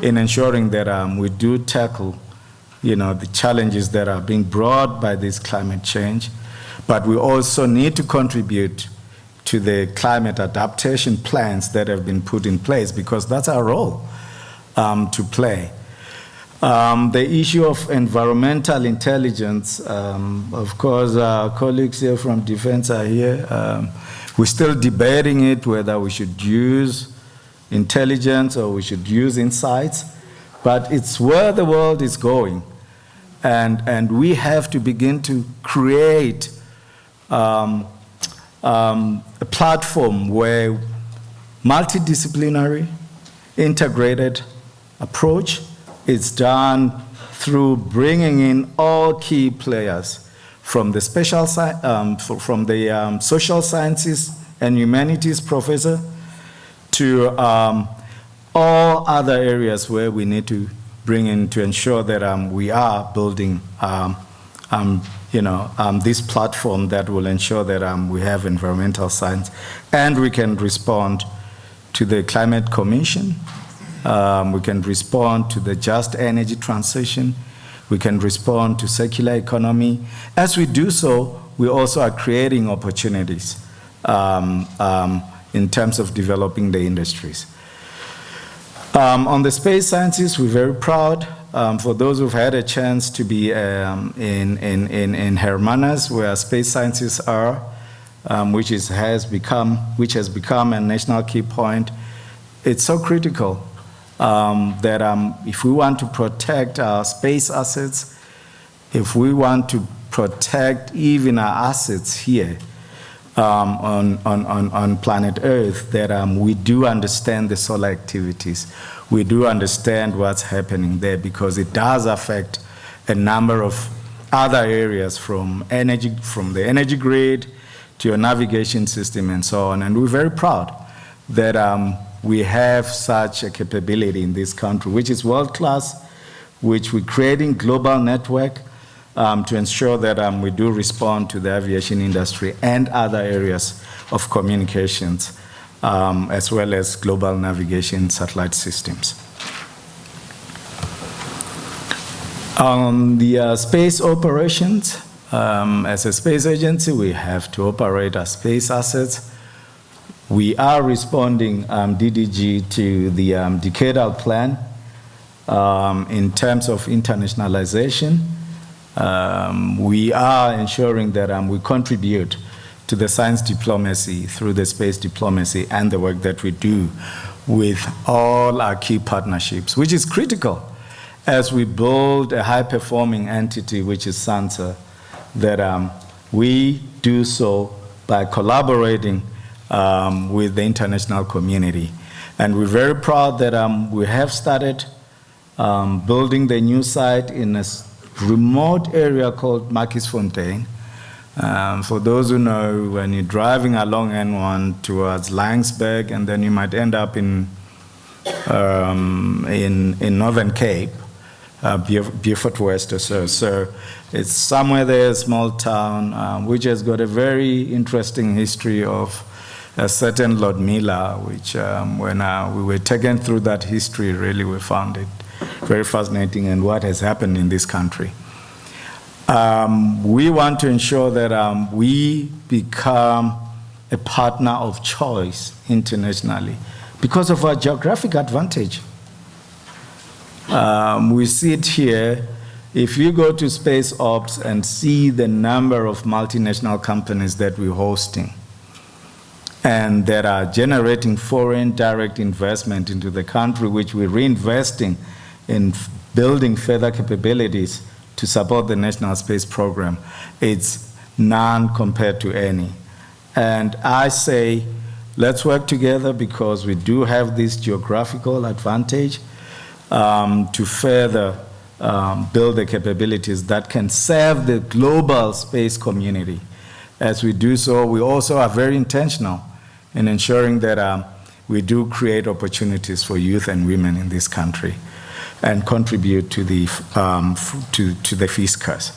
in ensuring that we do tackle the challenges that are being brought by this climate change. But we also need to contribute to the climate adaptation plans that have been put in place, because that's our role to play. The issue of environmental intelligence, of course, our colleagues here from Defense are here. We're still debating it, whether we should use intelligence or we should use insights, but it's where the world is going. And we have to begin to create a platform where multidisciplinary, integrated approach. It's done through bringing in all key players from the social sciences and humanities professor to all other areas where we need to bring in to ensure that we are building this platform that will ensure that we have environmental science and we can respond to the Climate Commission. We can respond to the just energy transition. We can respond to circular economy. As we do so, we also are creating opportunities in terms of developing the industries. On the space sciences, we're very proud. For those who've had a chance to be in Hermanas, where space sciences are, which has become a national key point, it's so critical that if we want to protect our space assets, if we want to protect even our assets here on planet Earth, that we do understand the solar activities. We do understand what's happening there because it does affect a number of other areas from the energy grid to your navigation system and so on. And we're very proud that we have such a capability in this country, which is world-class, which we're creating global network to ensure that we do respond to the aviation industry and other areas of communications, as well as global navigation satellite systems. On the space operations, as a space agency, we have to operate our space assets. We are responding, DDG, to the decadal plan in terms of internationalization. We are ensuring that we contribute to the science diplomacy through the space diplomacy and the work that we do with all our key partnerships, which is critical as we build a high-performing entity, which is SANSA, that we do so by collaborating with the international community. And we're very proud that we have started building the new site in a remote area called Markiesfontein. For those who know, when you're driving along N1 towards Langsberg, and then you might end up in Northern Cape, Beaufort West or so. So it's somewhere there, a small town, which has got a very interesting history of a certain Lord Miller, which when we were taken through that history, really we found it very fascinating and what has happened in this country. We want to ensure that we become a partner of choice internationally because of our geographic advantage. We see it here. If you go to Space Ops and see the number of multinational companies that we're hosting and that are generating foreign direct investment into the country, which we're reinvesting in building further capabilities to support the National Space Program, it's none compared to any. And I say, let's work together because we do have this geographical advantage to further build the capabilities that can serve the global space community. As we do so, we also are very intentional in ensuring that we do create opportunities for youth and women in this country and contribute to the fiscus.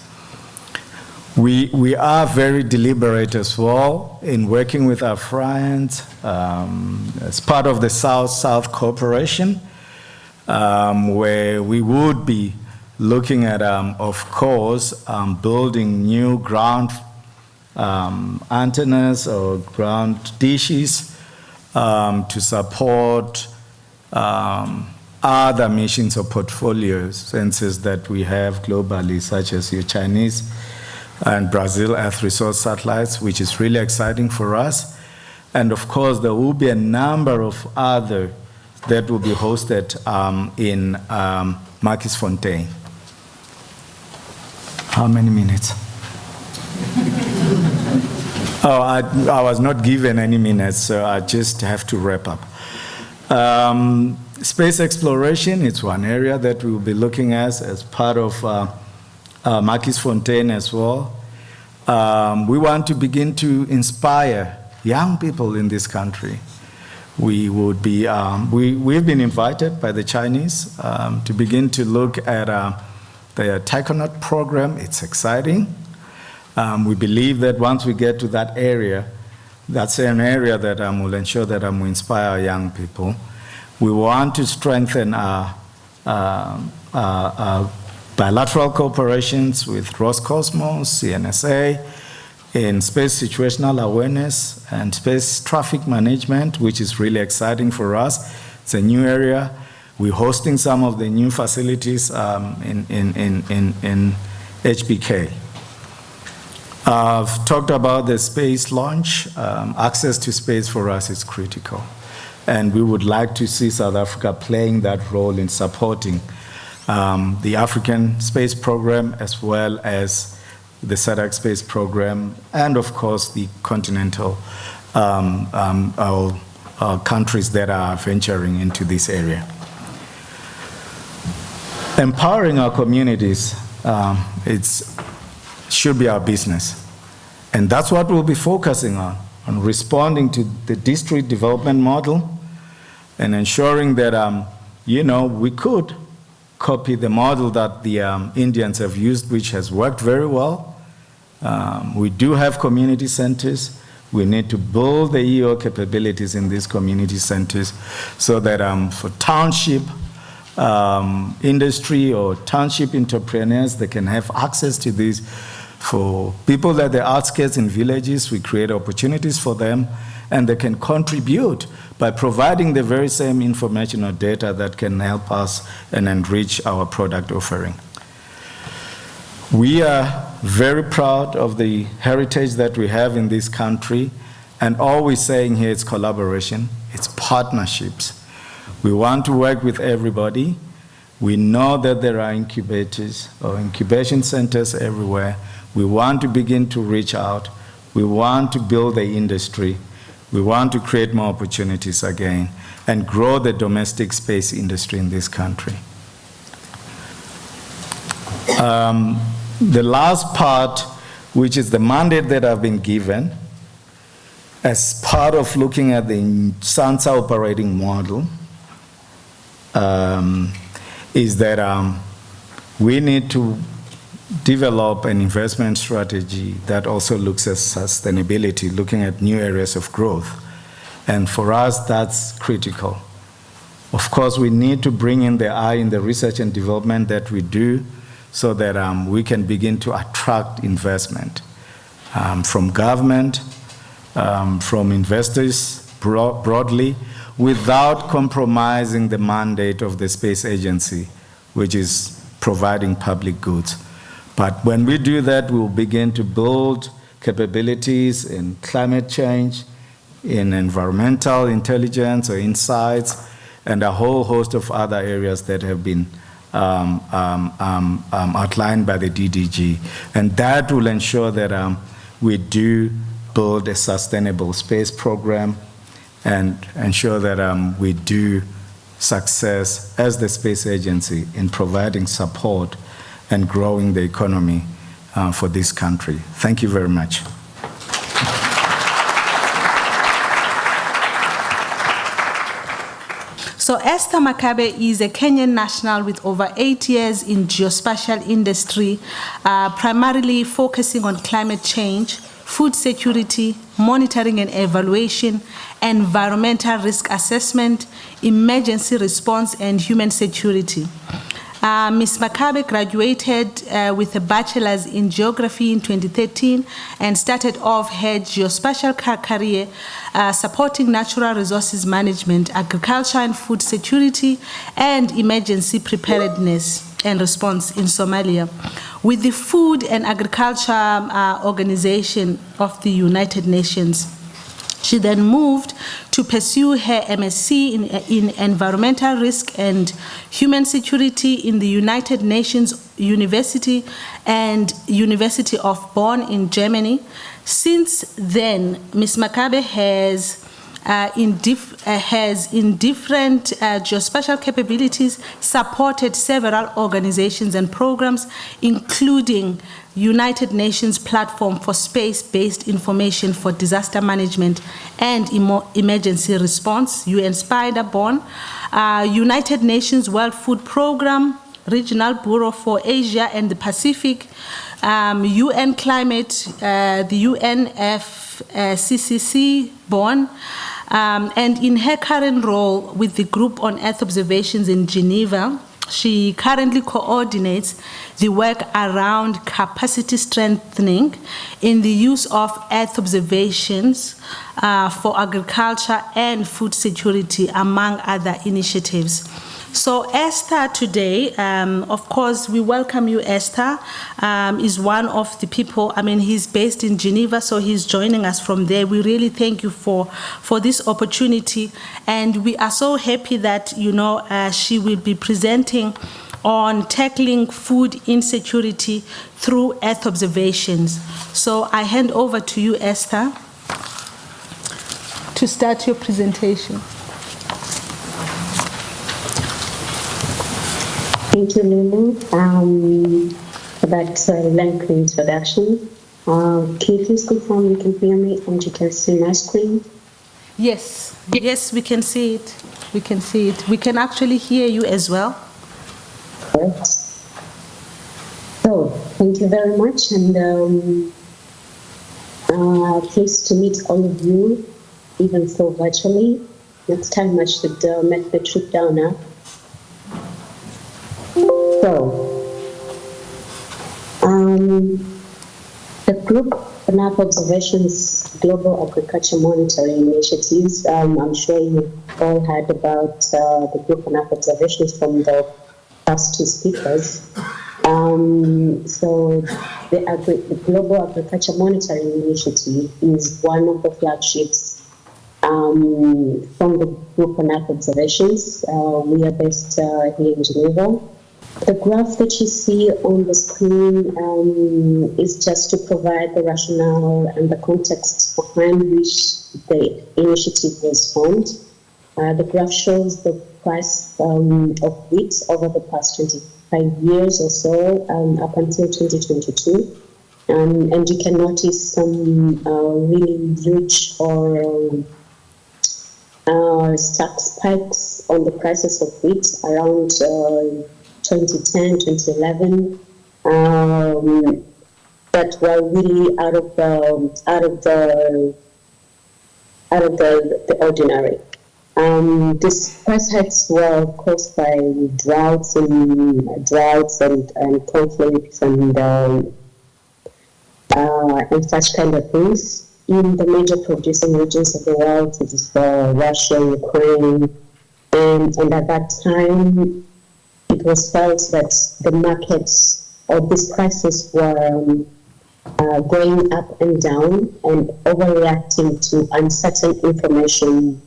We are very deliberate as well in working with our friends as part of the South-South cooperation, where we would be looking at, of course, building new ground antennas or ground dishes to support other missions or portfolios, sensors that we have globally, such as your Chinese and Brazil Earth Resource satellites, which is really exciting for us. And of course, there will be a number of other that will be hosted in Markiesfontein. How many minutes? Oh, I was not given any minutes, so I just have to wrap up. Space exploration, it's one area that we will be looking at as part of Marquis Fontaine as well. We want to begin to inspire young people in this country. We would be, we've been invited by the Chinese to begin to look at the Taikonaut program. It's exciting. We believe that once we get to that area, that's an area that will ensure that we inspire young people. We want to strengthen our bilateral cooperations with Roscosmos, CNSA, in space situational awareness and space traffic management, which is really exciting for us. It's a new area. We're hosting some of the new facilities in HBK. I've talked about the space launch. Access to space for us is critical. And we would like to see South Africa playing that role in supporting the African space program as well as the SADC space program and, of course, the continental countries that are venturing into this area. Empowering our communities, should be our business. And that's what we'll be focusing on responding to the district development model and ensuring that, we could copy the model that the Indians have used, which has worked very well. We do have community centers. We need to build the EO capabilities in these community centers so that for township industry or township entrepreneurs, they can have access to these. For people at the outskirts in villages, we create opportunities for them, and they can contribute by providing the very same information or data that can help us and enrich our product offering. We are very proud of the heritage that we have in this country, and all we're saying here is collaboration, it's partnerships. We want to work with everybody. We know that there are incubators or incubation centers everywhere. We want to begin to reach out. We want to build the industry. We want to create more opportunities again and grow the domestic space industry in this country. The last part, which is the mandate that I've been given as part of looking at the SANSA operating model, is that we need to develop an investment strategy that also looks at sustainability, looking at new areas of growth. And for us, that's critical. Of course, we need to bring in the eye in the research and development that we do so that we can begin to attract investment from government, from investors broadly, without compromising the mandate of the space agency, which is providing public goods. But when we do that, we'll begin to build capabilities in climate change, in environmental intelligence or insights, and a whole host of other areas that have been outlined by the DDG. And that will ensure that we do build a sustainable space program and ensure that we do success as the space agency in providing support and growing the economy for this country. Thank you very much. So Esther Makabe is a Kenyan national with over 8 years in geospatial industry, primarily focusing on climate change, food security, monitoring and evaluation, environmental risk assessment, emergency response, and human security. Ms. Makabe graduated with a bachelor's in geography in 2013 and started off her geospatial career supporting natural resources management, agriculture and food security, and emergency preparedness and response in Somalia with the Food and Agriculture Organization of the United Nations. She then moved to pursue her MSc in Environmental Risk and Human Security in the United Nations University and University of Bonn in Germany. Since then, Ms. Makabe has in different geospatial capabilities supported several organizations and programs, including United Nations Platform for Space-Based Information for Disaster Management and Emergency Response, UN Spider-Born, United Nations World Food Program, Regional Bureau for Asia and the Pacific, UN Climate, the UNFCCC Bonn, and in her current role with the Group on Earth Observations in Geneva, she currently coordinates the work around capacity strengthening in the use of Earth observations for agriculture and food security, among other initiatives. So Esther today, of course, we welcome you. Esther is one of the people, he's based in Geneva, so he's joining us from there. We really thank you for this opportunity. And we are so happy that, she will be presenting on tackling food insecurity through Earth observations. So I hand over to you, Esther, to start your presentation. Thank you, Lulu, for that lengthy introduction. Can you please confirm you can hear me and you can see my screen? Yes, we can see it. We can see it. We can actually hear you as well. Right. So, thank you very much, and pleased to meet all of you, even so virtually. Next time I should make the trip down now. So, the Group on Earth Observations Global Agriculture Monitoring Initiatives, I'm sure you've all heard about the Group on Earth Observations from the past two speakers. So, the Global Agriculture Monitoring Initiative is one of the flagships from the Group on Earth Observations. We are based here in Geneva. The graph that you see on the screen is just to provide the rationale and the context behind which the initiative was formed. The graph shows the price of wheat over the past 25 years or so, up until 2022. And you can notice some really huge or stark spikes on the prices of wheat around 2010, 2011, that were really out of the ordinary. These price hikes were caused by droughts and conflicts and such kind of things in the major producing regions of the world, such as Russia, Ukraine, and at that time, it was felt that the markets or these prices were going up and down and overreacting to uncertain information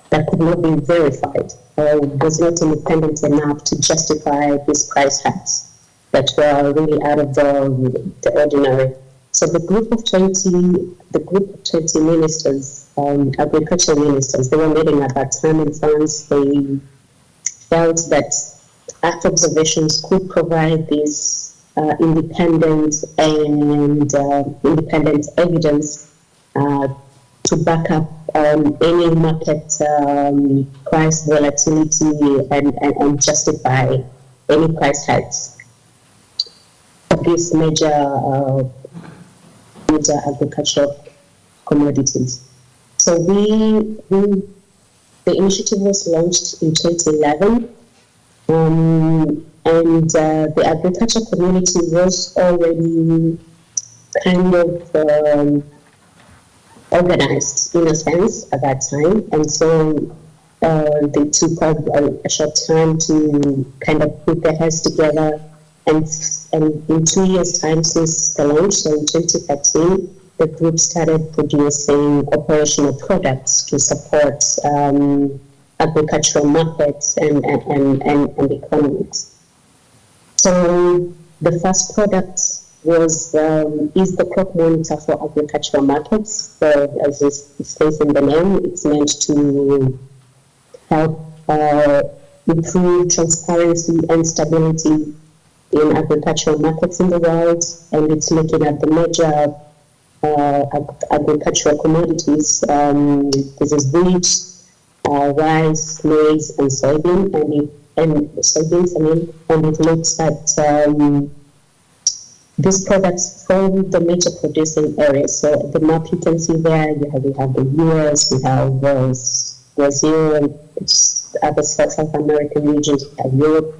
that could not be verified or was not independent enough to justify these price hikes that were really out of the ordinary. So the group of 20 ministers, agriculture ministers, they were meeting at that time in France. They felt that Earth observations could provide this independent evidence to back up any market price volatility and justify any price hikes of these major agricultural commodities. So the initiative was launched in 2011, and the agriculture community was already kind of organized in a sense at that time, and so they took a short time to kind of put their heads together, and in 2 years' time since the launch, so in 2013, the group started producing operational products to support agricultural markets and economics. So the first product is the crop monitor for agricultural markets. So as it says in the name, it's meant to help improve transparency and stability in agricultural markets in the world, and it's looking at the major agricultural commodities. This is wheat, rice, maize, and soybean, and it looks at these products from the major producing areas. So the map you can see there, we have the US, we have Brazil, and other South American regions, we have Europe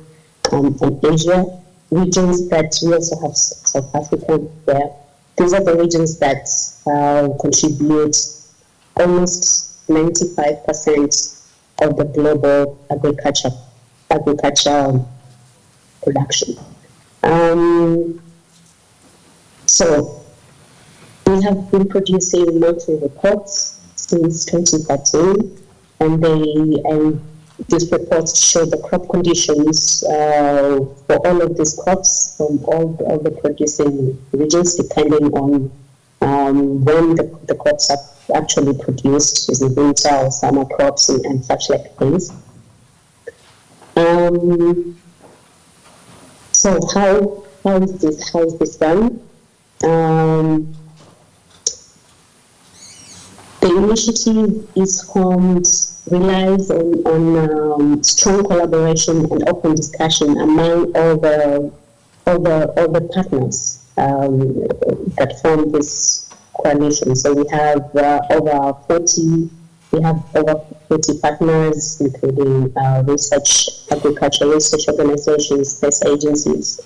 and Asia regions, that we also have South Africa there. These are the regions that contribute almost 95% of the global agriculture production. So we have been producing monthly reports since 2013, and these reports show the crop conditions for all of these crops from all the producing regions, depending on when the crops are actually produced, is it winter or summer crops and such like things. So how is this done? The initiative relies on strong collaboration and open discussion among all the partners that form this coalition. So we have over 40 partners, including agricultural research organizations, space agencies,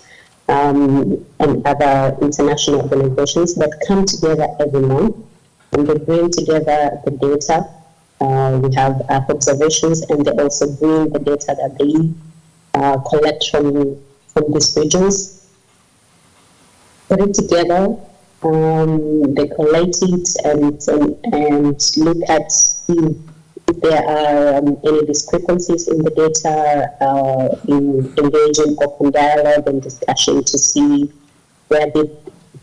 and other international organizations that come together every month, and they bring together the data. We have observations, and they also bring the data that they collect from these regions, put it together, they collate it and look at if there are any discrepancies in the data, engage in open dialogue and discussion to see where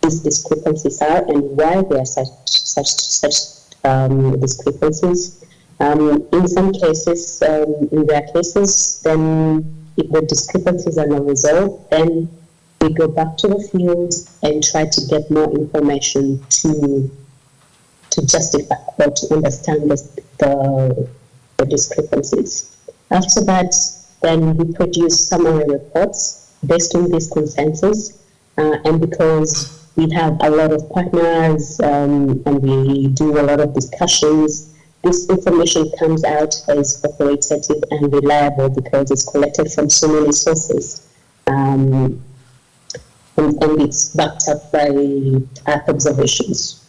these discrepancies are and why there are such discrepancies. In some cases, in rare cases, then if the discrepancies are not resolved, then we go back to the field and try to get more information to justify or to understand the discrepancies. After that, then we produce summary reports based on this consensus, and because we have a lot of partners and we do a lot of discussions, this information comes out as authoritative and reliable because it's collected from so many sources, and it's backed up by observations.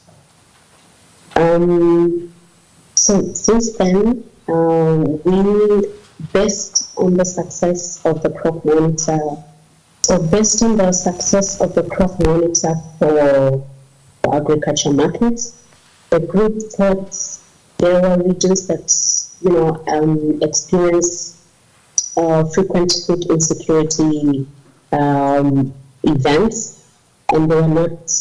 So since then, we, based on the success of the crop monitor, for agriculture markets, the group thought there were regions that experience frequent food insecurity events, and they were not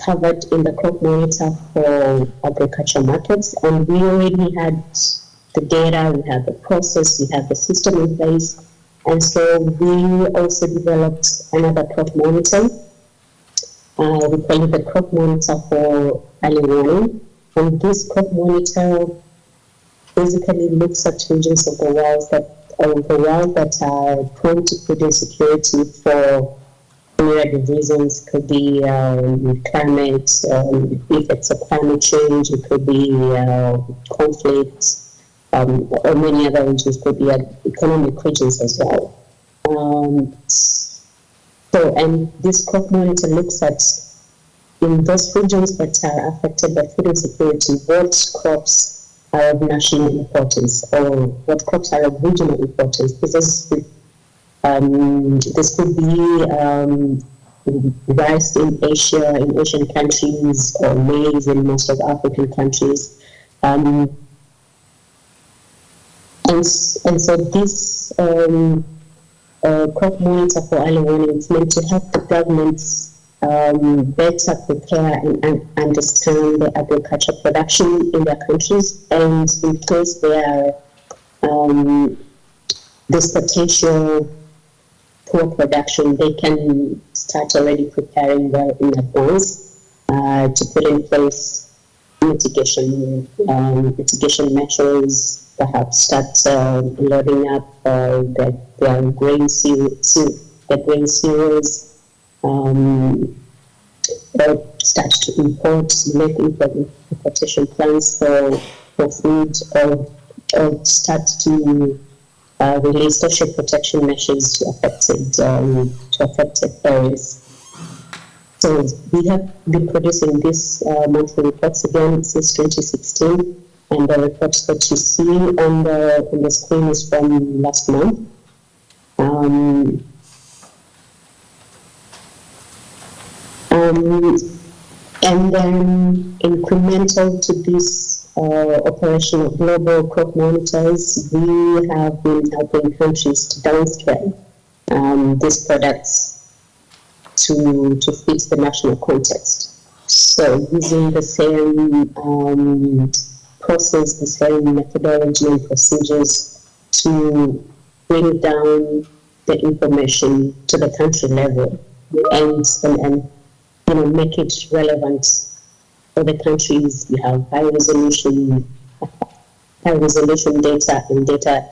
covered in the crop monitor for agriculture markets. And we already had the data, we had the process, we had the system in place, and so we also developed another crop monitor. We call it the crop monitor for early warning. And this crop monitor basically looks at regions of the world that are prone to food insecurity for myriad of reasons. It could be climate, effects of climate change, it could be conflict, or many other regions, could be economic regions as well. And this crop monitor looks at, in those regions that are affected by food insecurity, what crops are of national importance or what crops are of regional importance. This could be rice in Asia, in Asian countries, or maize in most of African countries. And so this crop monitor for early warning is meant to help the governments better prepare and understand the agriculture production in their countries, and in case there are this potential poor production, they can start already preparing well in advance to put in place mitigation measures, perhaps start loading up their grain cereals, or start to make importation plans for food, or start to release social protection measures to affected areas. So we have been producing these monthly reports again since 2016, and the reports that you see on the screen is from last month. And then incremental to this operation of global crop monitors, we have been helping countries to downscale these products to fit the national context. So using the same process, the same methodology and procedures to bring down the information to the country level and make it relevant for the countries. We have high resolution data and data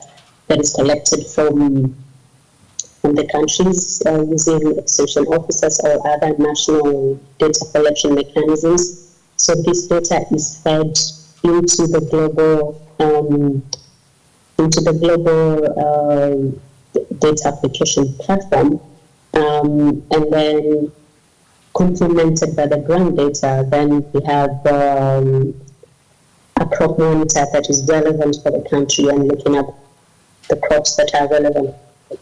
that is collected from the countries using extension officers or other national data collection mechanisms. So this data is fed into the global data application platform, and then complemented by the ground data. Then we have a crop monitor that is relevant for the country and looking at the crops that are relevant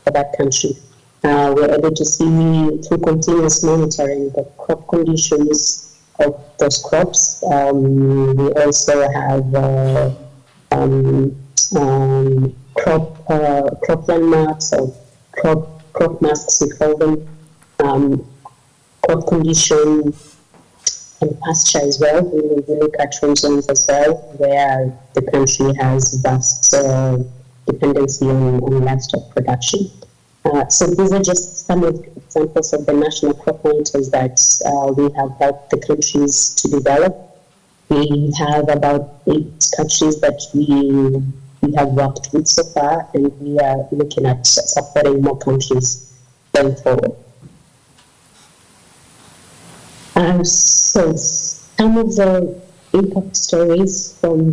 for that country. We're able to see through continuous monitoring the crop conditions of those crops. We also have crop landmarks or crop masks, we call them, crop condition and pasture as well. We look at regions as well where the country has vast dependency on livestock production. So these are just some of the examples of the national crop monitors that we have helped the countries to develop. We have about 8 countries that we have worked with so far, and we are looking at supporting more countries going forward. So some of the impact stories from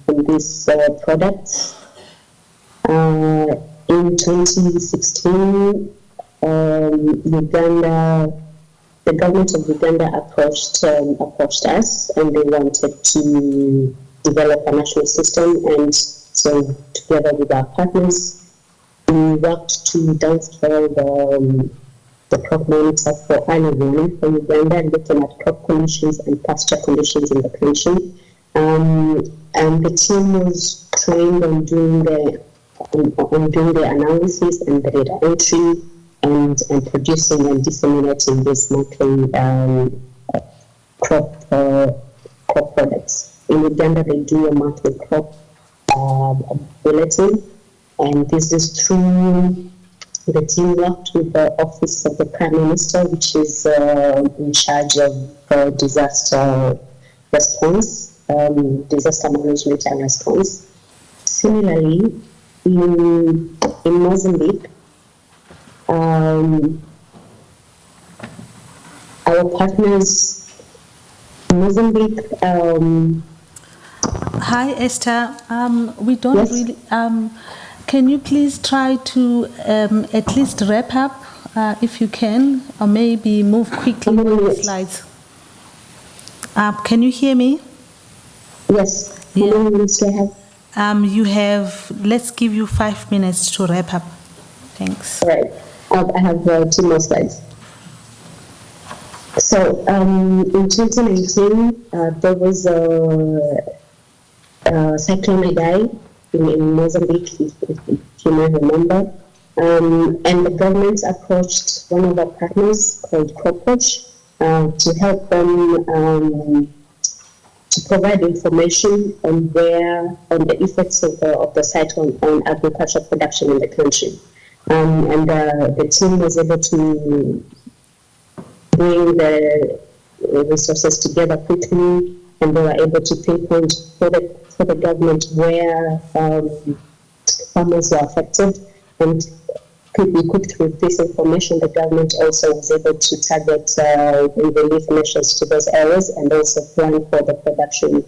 these products. In 2016, the government of Uganda approached us, and they wanted to develop a national system. And so, together with our partners, we worked to downscale the crop monitor for early warning for Uganda, looking at crop conditions and pasture conditions in the country. And the team was trained on doing the analysis and the data entry and producing and disseminating these monthly crop products. In Uganda, they do a monthly crop bulletin, and this is through the team worked with the Office of the Prime Minister, which is in charge of disaster response, disaster management and response. Similarly, in Mozambique, our partners in Mozambique. Hi, Esther. We don't Yes. really. Can you please try to at least wrap up if you can, or maybe move quickly on the slides? Can you hear me? Yes. Yeah. How many minutes do I have? You have. Let's give you 5 minutes to wrap up. Thanks. All right. I have 2 more slides. So in 2019, there was a Cyclone Idai in Mozambique, if you may remember. And the government approached one of our partners called CoPs to help them to provide information on the effects of the site on agricultural production in the country. And the team was able to bring the resources together quickly, and they were able to pinpoint for the government where farmers were affected. And equipped with this information, the government also was able to target relief measures to those areas and also plan for the production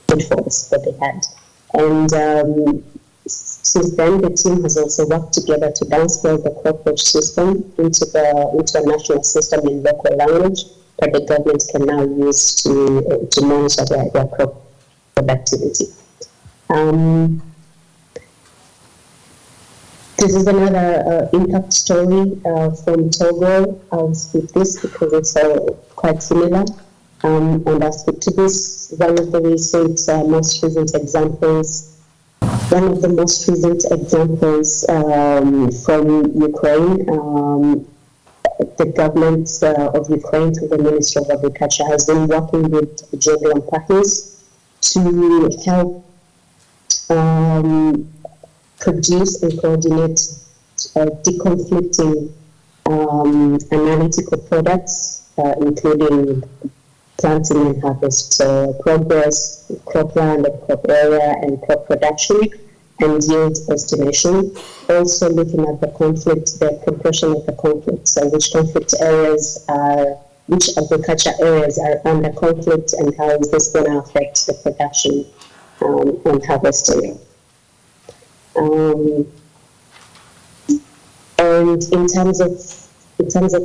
shortfalls that they had. And since then, the team has also worked together to downscale the crop watch system into a national system in local language that the government can now use to monitor their crop productivity. This is another impact story from Togo. I'll skip this because it's quite similar. And I'll speak to this. One of the most recent examples from Ukraine. The government of Ukraine, through the Ministry of Agriculture, has been working with Georgian partners to help produce and coordinate deconflicting analytical products, including planting and harvest progress, cropland and crop area and crop production, and yield estimation. Also looking at the progression of the conflict, so which agriculture areas are under conflict and how is this going to affect the production and harvesting. And in terms of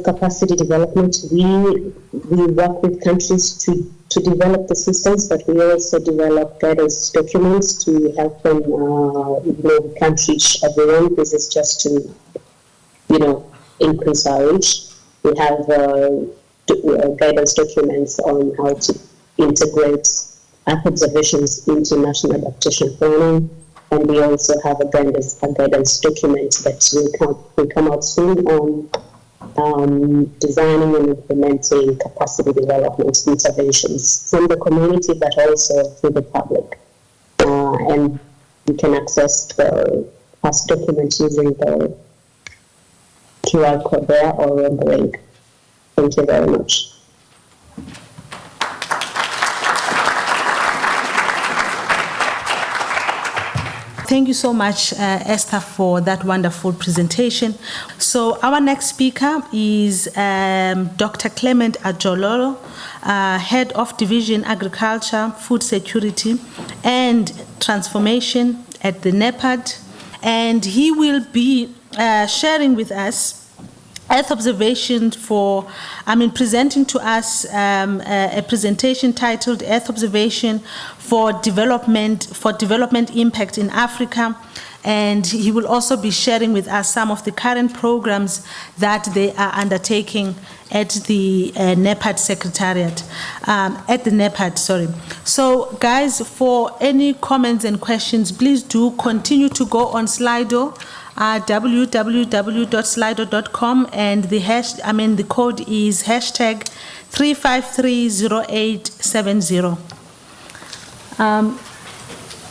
capacity development, we work with countries to develop the systems, but we also develop guidance documents to help them. We can't reach everyone. This is just to, increase our reach. We have guidance documents on how to integrate Earth observations into national adaptation planning. And we also have a guidance document that will come out soon on designing and implementing capacity development interventions from the community, but also through the public. And you can access the past document using the QR code there or on the link. Thank you very much. Thank you so much, Esther, for that wonderful presentation. So our next speaker is Dr. Clement Ajololo, Head of Division Agriculture, Food Security and Transformation at the NEPAD. And he will be sharing with us Earth observation presenting to us a presentation titled Earth Observation for Development Impact in Africa. And he will also be sharing with us some of the current programs that they are undertaking at the NEPAD Secretariat, So guys, for any comments and questions, please do continue to go on Slido, www.slido.com, and the code is hashtag 3530870.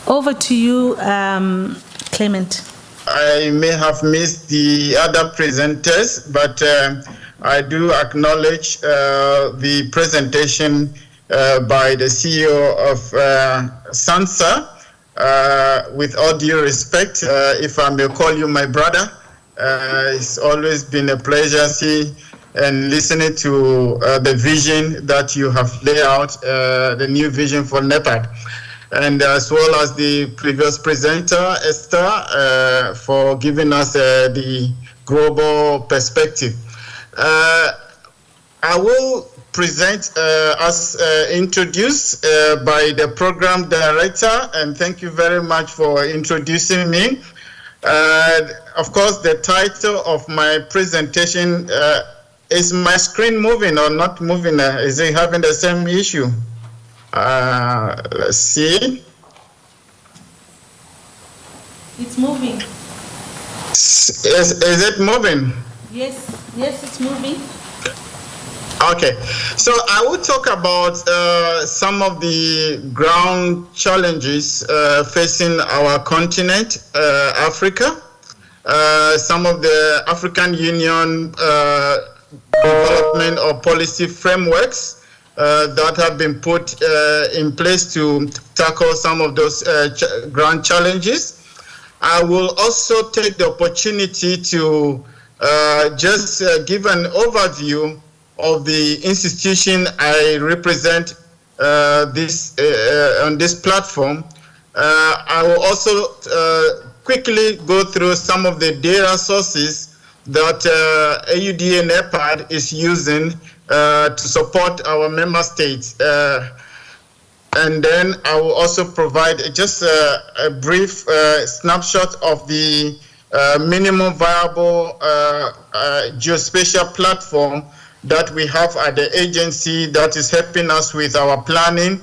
Over to you, Clement. I may have missed the other presenters, but I do acknowledge the presentation by the CEO of SANSA. With all due respect, if I may call you my brother, it's always been a pleasure seeing and listening to the vision that you have laid out, the new vision for NEPAD. And as well as the previous presenter, Esther, for giving us the global perspective. I will present as introduced by the program director, and thank you very much for introducing me. Of course, the title of my presentation is my screen moving or not moving? Is it having the same issue? Let's see. It's moving. Is it moving? Yes, it's moving. Okay, so I will talk about some of the ground challenges facing our continent, Africa. Some of the African Union development or policy frameworks that have been put in place to tackle some of those ground challenges. I will also take the opportunity to just give an overview of the institution I represent on this platform. I will also quickly go through some of the data sources that AUD and NEPAD is using to support our member states. And then I will also provide just a brief snapshot of the minimum viable geospatial platform that we have at the agency that is helping us with our planning,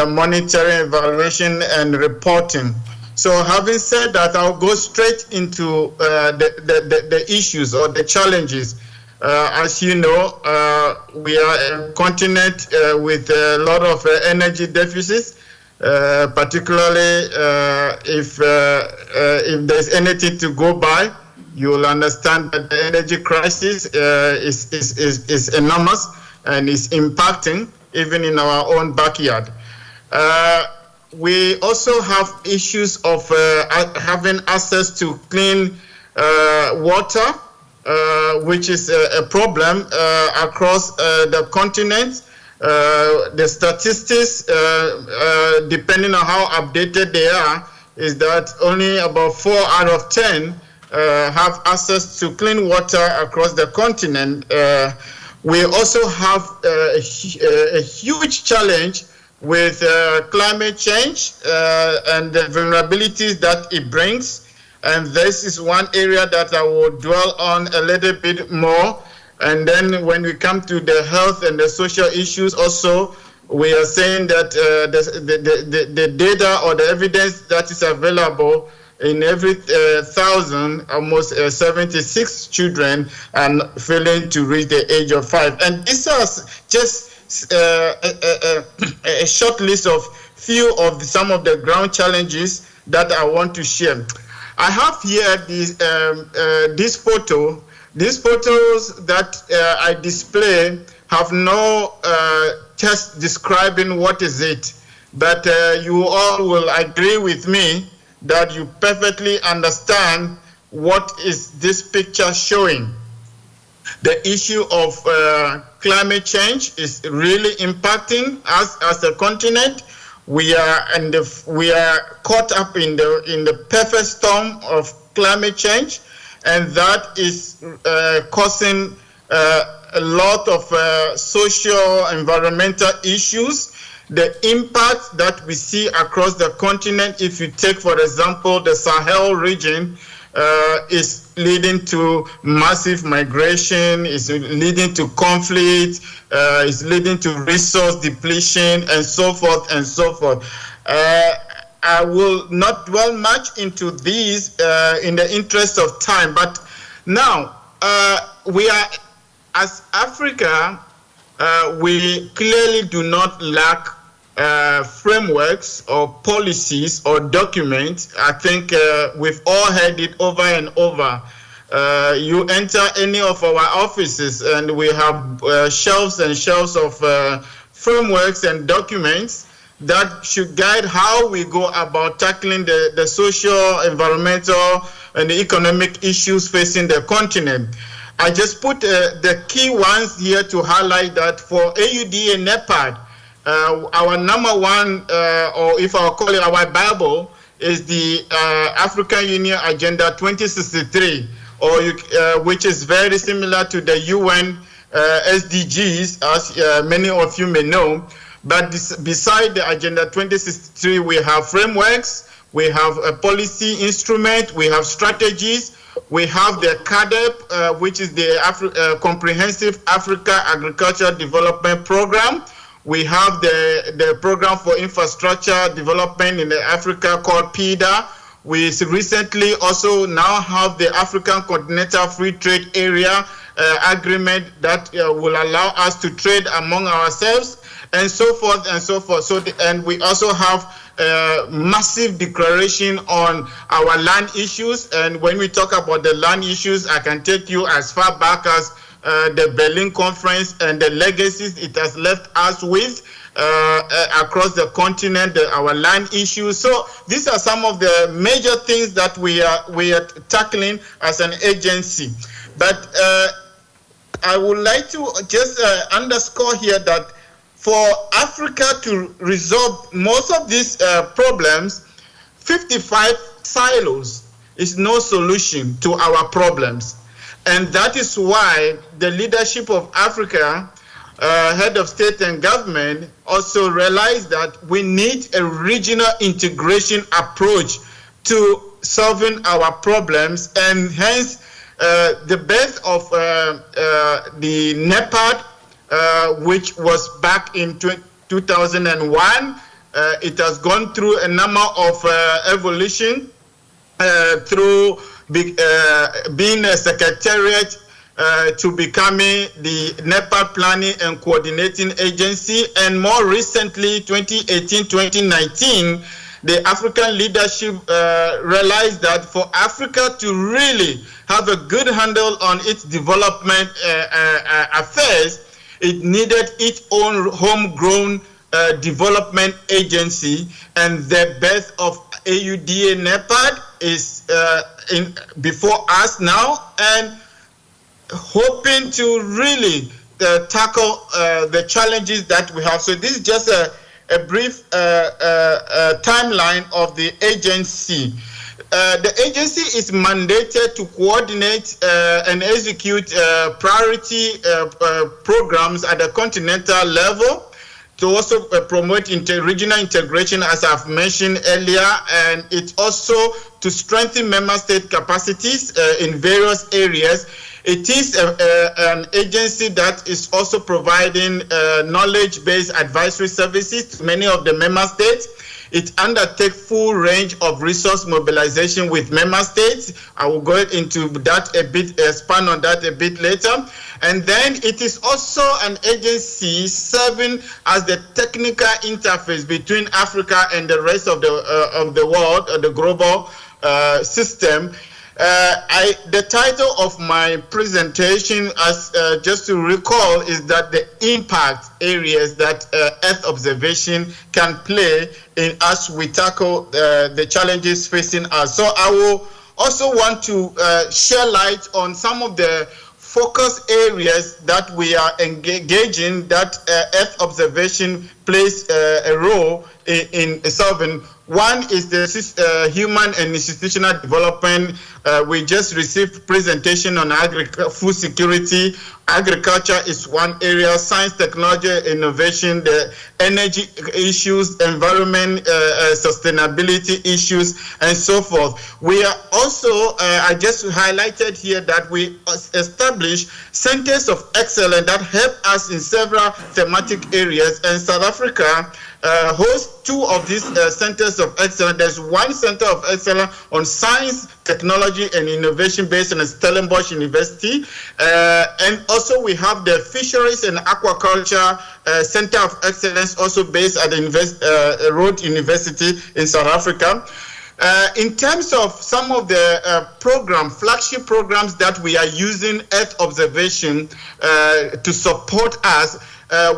monitoring, evaluation, and reporting. So having said that, I'll go straight into the issues or the challenges. As you know, we are a continent with a lot of energy deficits, particularly if there's anything to go by. You will understand that the energy crisis is enormous and is impacting even in our own backyard. We also have issues of having access to clean water, which is a problem across the continent. The statistics, depending on how updated they are, is that only about 4 out of 10 have access to clean water across the continent. We also have a huge challenge with climate change and the vulnerabilities that it brings. And this is one area that I will dwell on a little bit more. And then when we come to the health and the social issues also, we are saying that the data or the evidence that is available in every 1,000, almost 76 children are failing to reach the age of 5. And this is just a short list of few of some of the ground challenges that I want to share. I have here this photo. These photos that I display have no text describing what is it, but you all will agree with me that you perfectly understand what is this picture showing. The issue of climate change is really impacting us as a continent. We are caught up in the perfect storm of climate change, and that is causing a lot of social, environmental issues. The impact that we see across the continent, if you take, for example, the Sahel region, is leading to massive migration, is leading to conflict, is leading to resource depletion, and so forth and so forth. I will not dwell much into these in the interest of time, but now we are, as Africa, we clearly do not lack frameworks or policies or documents. I think we've all heard it over and over. You enter any of our offices and we have shelves and shelves of frameworks and documents that should guide how we go about tackling the social, environmental, and the economic issues facing the continent. I just put the key ones here to highlight that for AUD and NEPAD, our number one, or if I'll call it our Bible, is the African Union Agenda 2063, or which is very similar to the UN SDGs, as many of you may know. But beside the Agenda 2063, we have frameworks, we have a policy instrument, we have strategies, we have the CADEP, which is the Comprehensive Africa Agricultural Development Program. We have the Program for Infrastructure Development in Africa called PIDA. We recently also now have the African Continental Free Trade Area agreement that will allow us to trade among ourselves, and so forth and so forth. And we also have massive declaration on our land issues. And when we talk about the land issues, I can take you as far back as the Berlin Conference and the legacies it has left us with across the continent, our land issues. So these are some of the major things that we are tackling as an agency. But I would like to just underscore here that for Africa to resolve most of these problems, 55 silos is no solution to our problems. And that is why the leadership of Africa, head of state and government, also realized that we need a regional integration approach to solving our problems, and hence the birth of the NEPAD, which was back in 2001. It has gone through a number of evolution through being a secretariat to becoming the NEPAD Planning and Coordinating Agency, and more recently, 2018-2019, the African leadership realized that for Africa to really have a good handle on its development affairs, it needed its own homegrown development agency, and the birth of AUDA NEPAD is before us now, and hoping to really tackle the challenges that we have. So this is just a brief timeline of the agency. The agency is mandated to coordinate and execute priority programs at the continental level, to also promote regional integration, as I've mentioned earlier, and it's also to strengthen member state capacities in various areas. It is an agency that is also providing knowledge-based advisory services to many of the member states. It undertakes full range of resource mobilization with member states. I will go into that a bit, expand on that a bit later. And then it is also an agency serving as the technical interface between Africa and the rest of the world, the global system. The title of my presentation, as just to recall, is that the impact areas that Earth observation can play in as we tackle the challenges facing us. So I will also want to share light on some of the focus areas that we are engaging, that Earth observation plays a role in solving. One is the human and institutional development. We just received presentation on food security. Agriculture is one area, science, technology, innovation, the energy issues, environment, sustainability issues, and so forth. We are also, I just highlighted here that we establish centers of excellence that help us in several thematic areas, and South Africa hosts two of these centers of excellence. There's one center of excellence on science, technology, and innovation based on Stellenbosch University. And also we have the Fisheries and Aquaculture Center of Excellence, also based at the Rhodes University in South Africa. In terms of some of the flagship programs that we are using Earth observation to support us,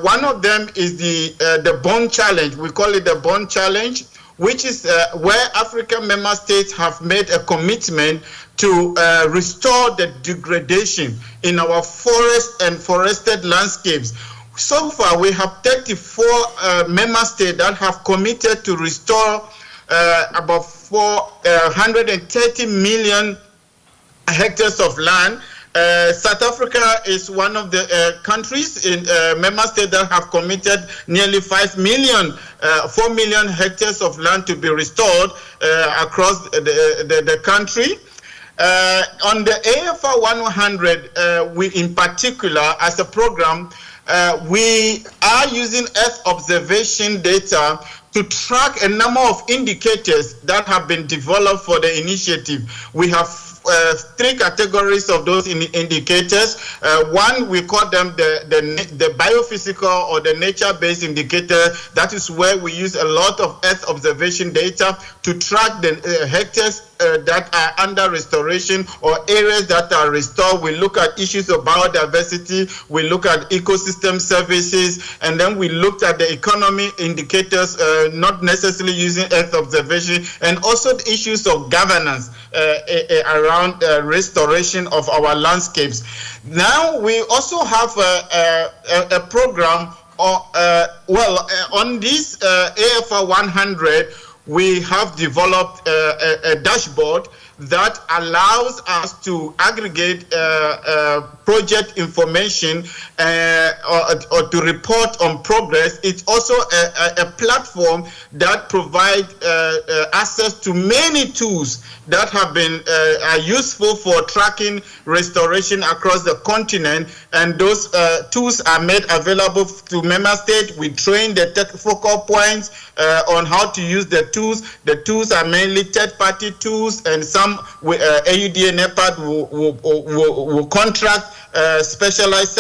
one of them is the Bond Challenge. We call it the Bond Challenge, which is where African member states have made a commitment to restore the degradation in our forest and forested landscapes. So far, we have 34 member states that have committed to restore about 430 million hectares of land. South Africa is one of the countries in member states that have committed nearly 4 million hectares of land to be restored across the country. On the AFR 100, we in particular, as a program, we are using Earth observation data to track a number of indicators that have been developed for the initiative. We have 3 categories of those indicators. One, we call them the biophysical or the nature-based indicator. That is where we use a lot of Earth observation data to track the hectares that are under restoration or areas that are restored. We look at issues of biodiversity, we look at ecosystem services, and then we looked at the economy indicators, not necessarily using Earth observation, and also the issues of governance around restoration of our landscapes. Now we also have a program on this AFR 100. We have developed a dashboard that allows us to aggregate project information or to report on progress. It's also a platform that provides access to many tools that have been are useful for tracking restoration across the continent, and those tools are made available to member states. We train the focal points on how to use the tools. The tools are mainly third-party tools, and some AUD and NEPAD will contract specialized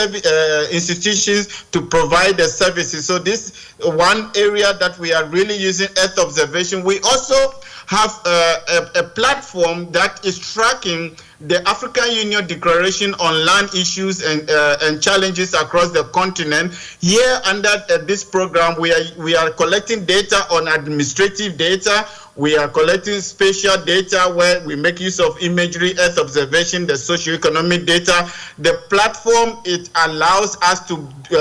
institutions to provide the services. So this one area that we are really using Earth observation. We also have a platform that is tracking the African Union Declaration on Land Issues and Challenges across the continent. Here, under this program, we are collecting data on administrative data. We are collecting spatial data where we make use of imagery, Earth observation, the socioeconomic data. The platform, it allows us to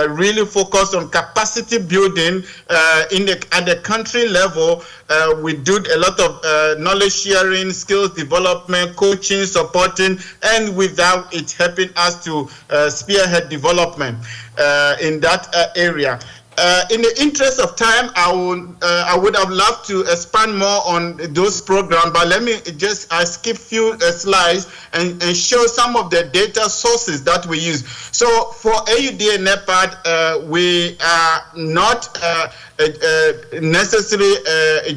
really focus on capacity building at the country level. We do a lot of knowledge sharing, skills development, coaching, supporting, and without it helping us to spearhead development in that area. In the interest of time, I would have loved to expand more on those programs, but let me just skip few slides and show some of the data sources that we use. So for AUD and NEPAD, we are not necessarily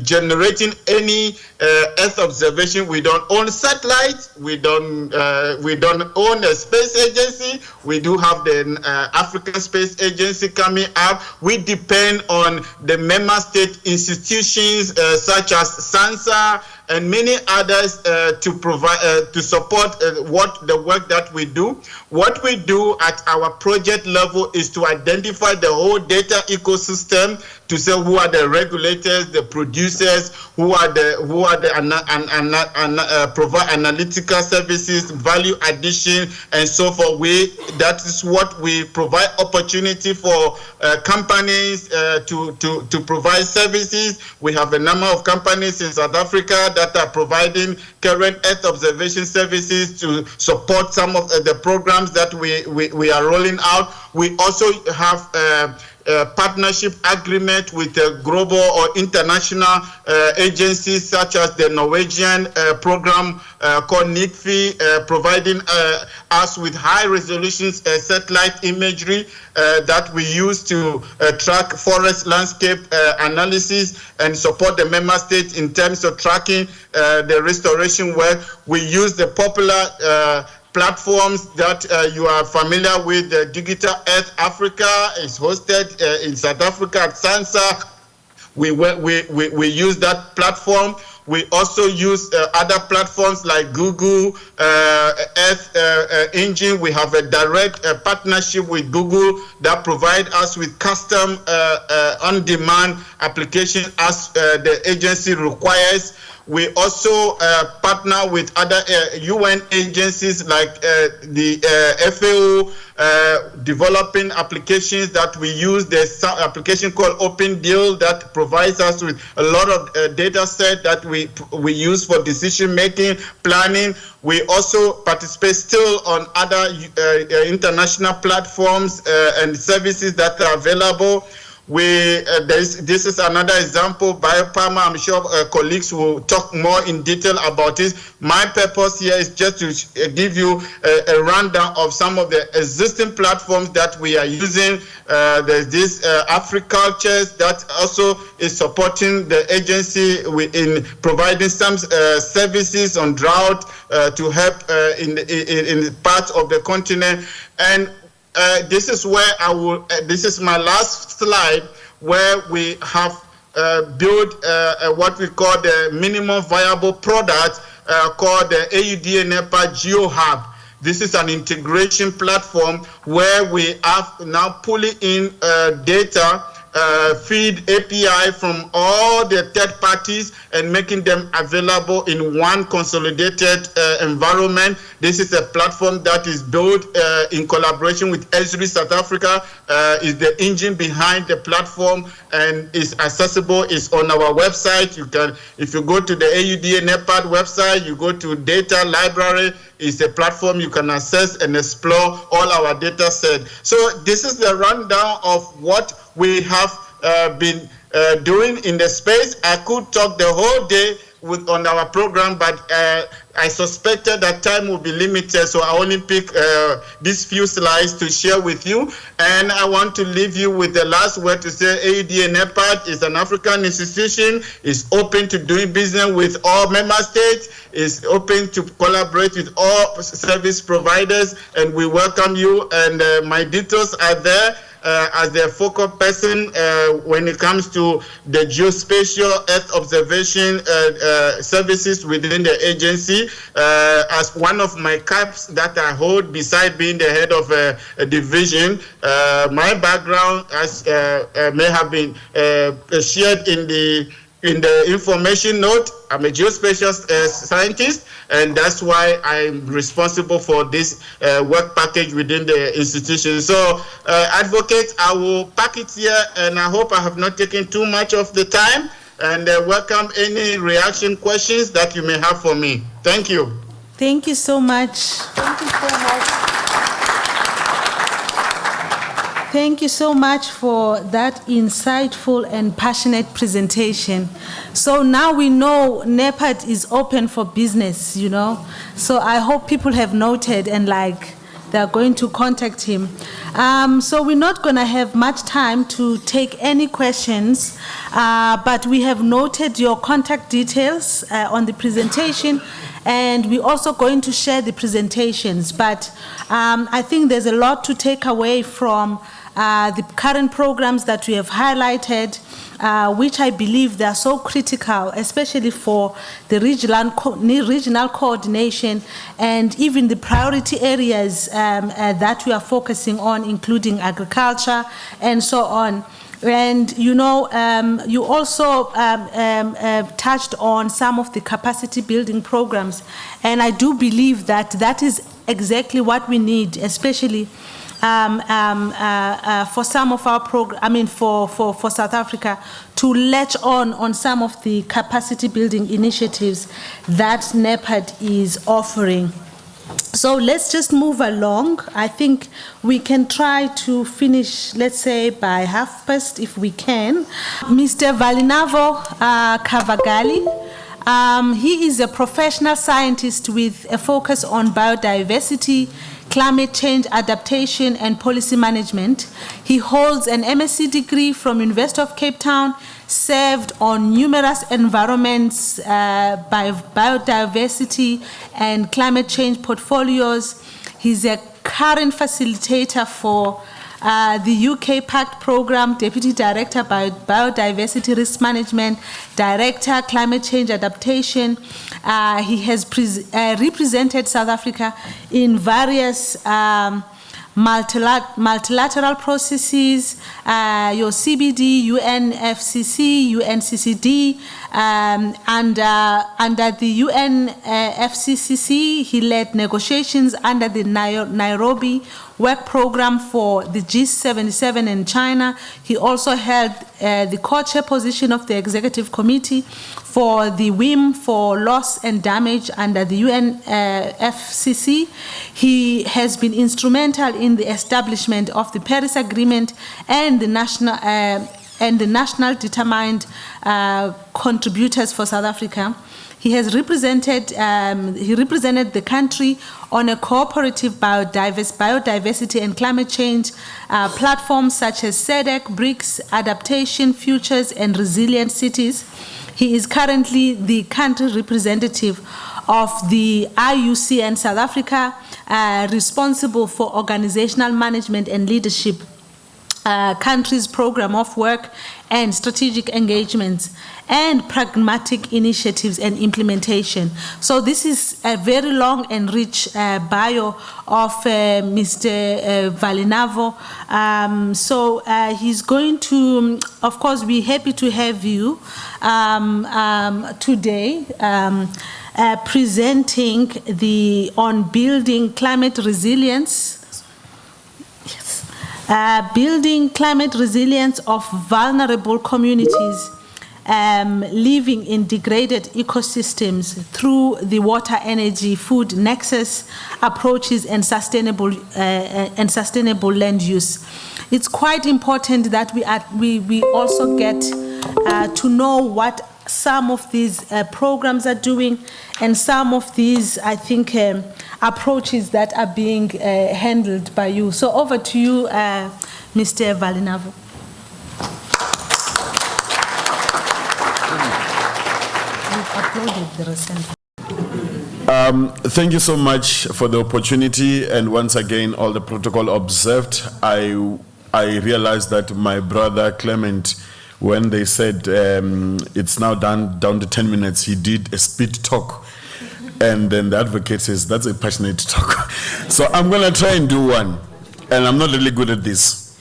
generating any Earth observation. We don't own satellites. We don't own a space agency. We do have the African Space Agency coming up. We depend on the member state institutions such as SANSA and many others to provide to support the work that we do. What we do at our project level is to identify the whole data ecosystem, to say who are the regulators, the producers, who are the provide analytical services, value addition, and so forth. That is what we provide opportunity for companies to provide services. We have a number of companies in South Africa that are providing current Earth observation services to support some of the programs that we are rolling out. We also have partnership agreement with global or international agencies such as the Norwegian program called NICFI, providing us with high resolution satellite imagery that we use to track forest landscape analysis and support the member states in terms of tracking the restoration work. We use the popular platforms that you are familiar with. Digital Earth Africa is hosted in South Africa at SANSA. We use that platform. We also use other platforms like Google Earth Engine. We have a direct partnership with Google that provides us with custom on-demand application as the agency requires. We also partner with other UN agencies like the FAO, developing applications that we use. There's some application called Open Deal that provides us with a lot of data set that we use for decision making, planning. We also participate still on other international platforms and services that are available. This is another example. Biopharma, I'm sure colleagues will talk more in detail about this. My purpose here is just to give you a rundown of some of the existing platforms that we are using. There's this Africulture that also is supporting the agency in providing some services on drought to help in parts of the continent. And this is where this is my last slide, where we have built what we call the minimum viable product called the AUD and NEPA GeoHub. This is an integration platform where we have now pulling in data, feed API from all the third parties and making them available in one consolidated environment. This is a platform that is built in collaboration with Esri South Africa, is the engine behind the platform, and is accessible, is on our website. You can, if you go to the AUD and NEPAD website, you go to data library, is a platform you can access and explore all our data set. So this is the rundown of what we have been doing in the space. I could talk the whole day on our program, but I suspected that time will be limited, so I only pick these few slides to share with you. And I want to leave you with the last word to say AUD and NEPAD is an African institution, is open to doing business with all member states, is open to collaborate with all service providers, and we welcome you. And my details are there. As the focal person when it comes to the geospatial Earth observation services within the agency, as one of my caps that I hold beside being the head of a division. My background, as may have been shared in the information note, I'm a geospatial scientist, and that's why I'm responsible for this work package within the institution. So, advocates, I will pack it here, and I hope I have not taken too much of the time, and welcome any reaction questions that you may have for me. Thank you. Thank you so much. Thank you so much. Thank you so much for that insightful and passionate presentation. So now we know NEPAD is open for business, you know. So I hope people have noted and they're going to contact him. So we're not going to have much time to take any questions, but we have noted your contact details on the presentation, and we're also going to share the presentations. But I think there's a lot to take away from the current programs that we have highlighted, which I believe they are so critical, especially for the regional coordination and even the priority areas that we are focusing on, including agriculture and so on. And you know, you also touched on some of the capacity building programs, and I do believe that that is exactly what we need, especially for some of our for South Africa to latch on some of the capacity building initiatives that NEPAD is offering. So let's just move along. I think we can try to finish, let's say, by past if we can. Mr. Valinavo Kavagali. He is a professional scientist with a focus on biodiversity, climate change adaptation, and policy management. He holds an MSc degree from University of Cape Town, served on numerous environments, biodiversity and climate change portfolios. He's a current facilitator for the UK PACT program, Deputy Director Biodiversity Risk Management, Director Climate Change Adaptation. He has represented South Africa in various multilateral processes, your CBD, UNFCCC, UNCCD, under the UNFCCC, he led negotiations under the Nairobi work program for the G77 in China. He also held the co-chair position of the executive committee for the WIM for loss and damage under the UNFCCC. He has been instrumental in the establishment of the Paris Agreement and the National and the National Determined Contributors for South Africa. He has represented the country on a cooperative biodiversity and climate change platforms such as SADC, BRICS, Adaptation, Futures, and Resilient Cities. He is currently the country representative of the IUCN South Africa, responsible for organizational management and leadership, country's program of work and strategic engagements, and pragmatic initiatives and implementation. So this is a very long and rich bio of Mr. Valinavo. So he's going to, of course, be happy to have you today presenting on building climate resilience. Building climate resilience of vulnerable communities living in degraded ecosystems through the water, energy, food nexus approaches and sustainable land use. It's quite important that we also get to know what some of these programs are doing and some of these, I think, approaches that are being handled by you. So over to you, Mr. Valinavo. You've uploaded the recent. Thank you so much for the opportunity, and once again, all the protocol observed. I realized that my brother Clement, when they said it's now down to 10 minutes, he did a speed talk. And then the advocate says, that's a passionate talk. So I'm going to try and do one. And I'm not really good at this.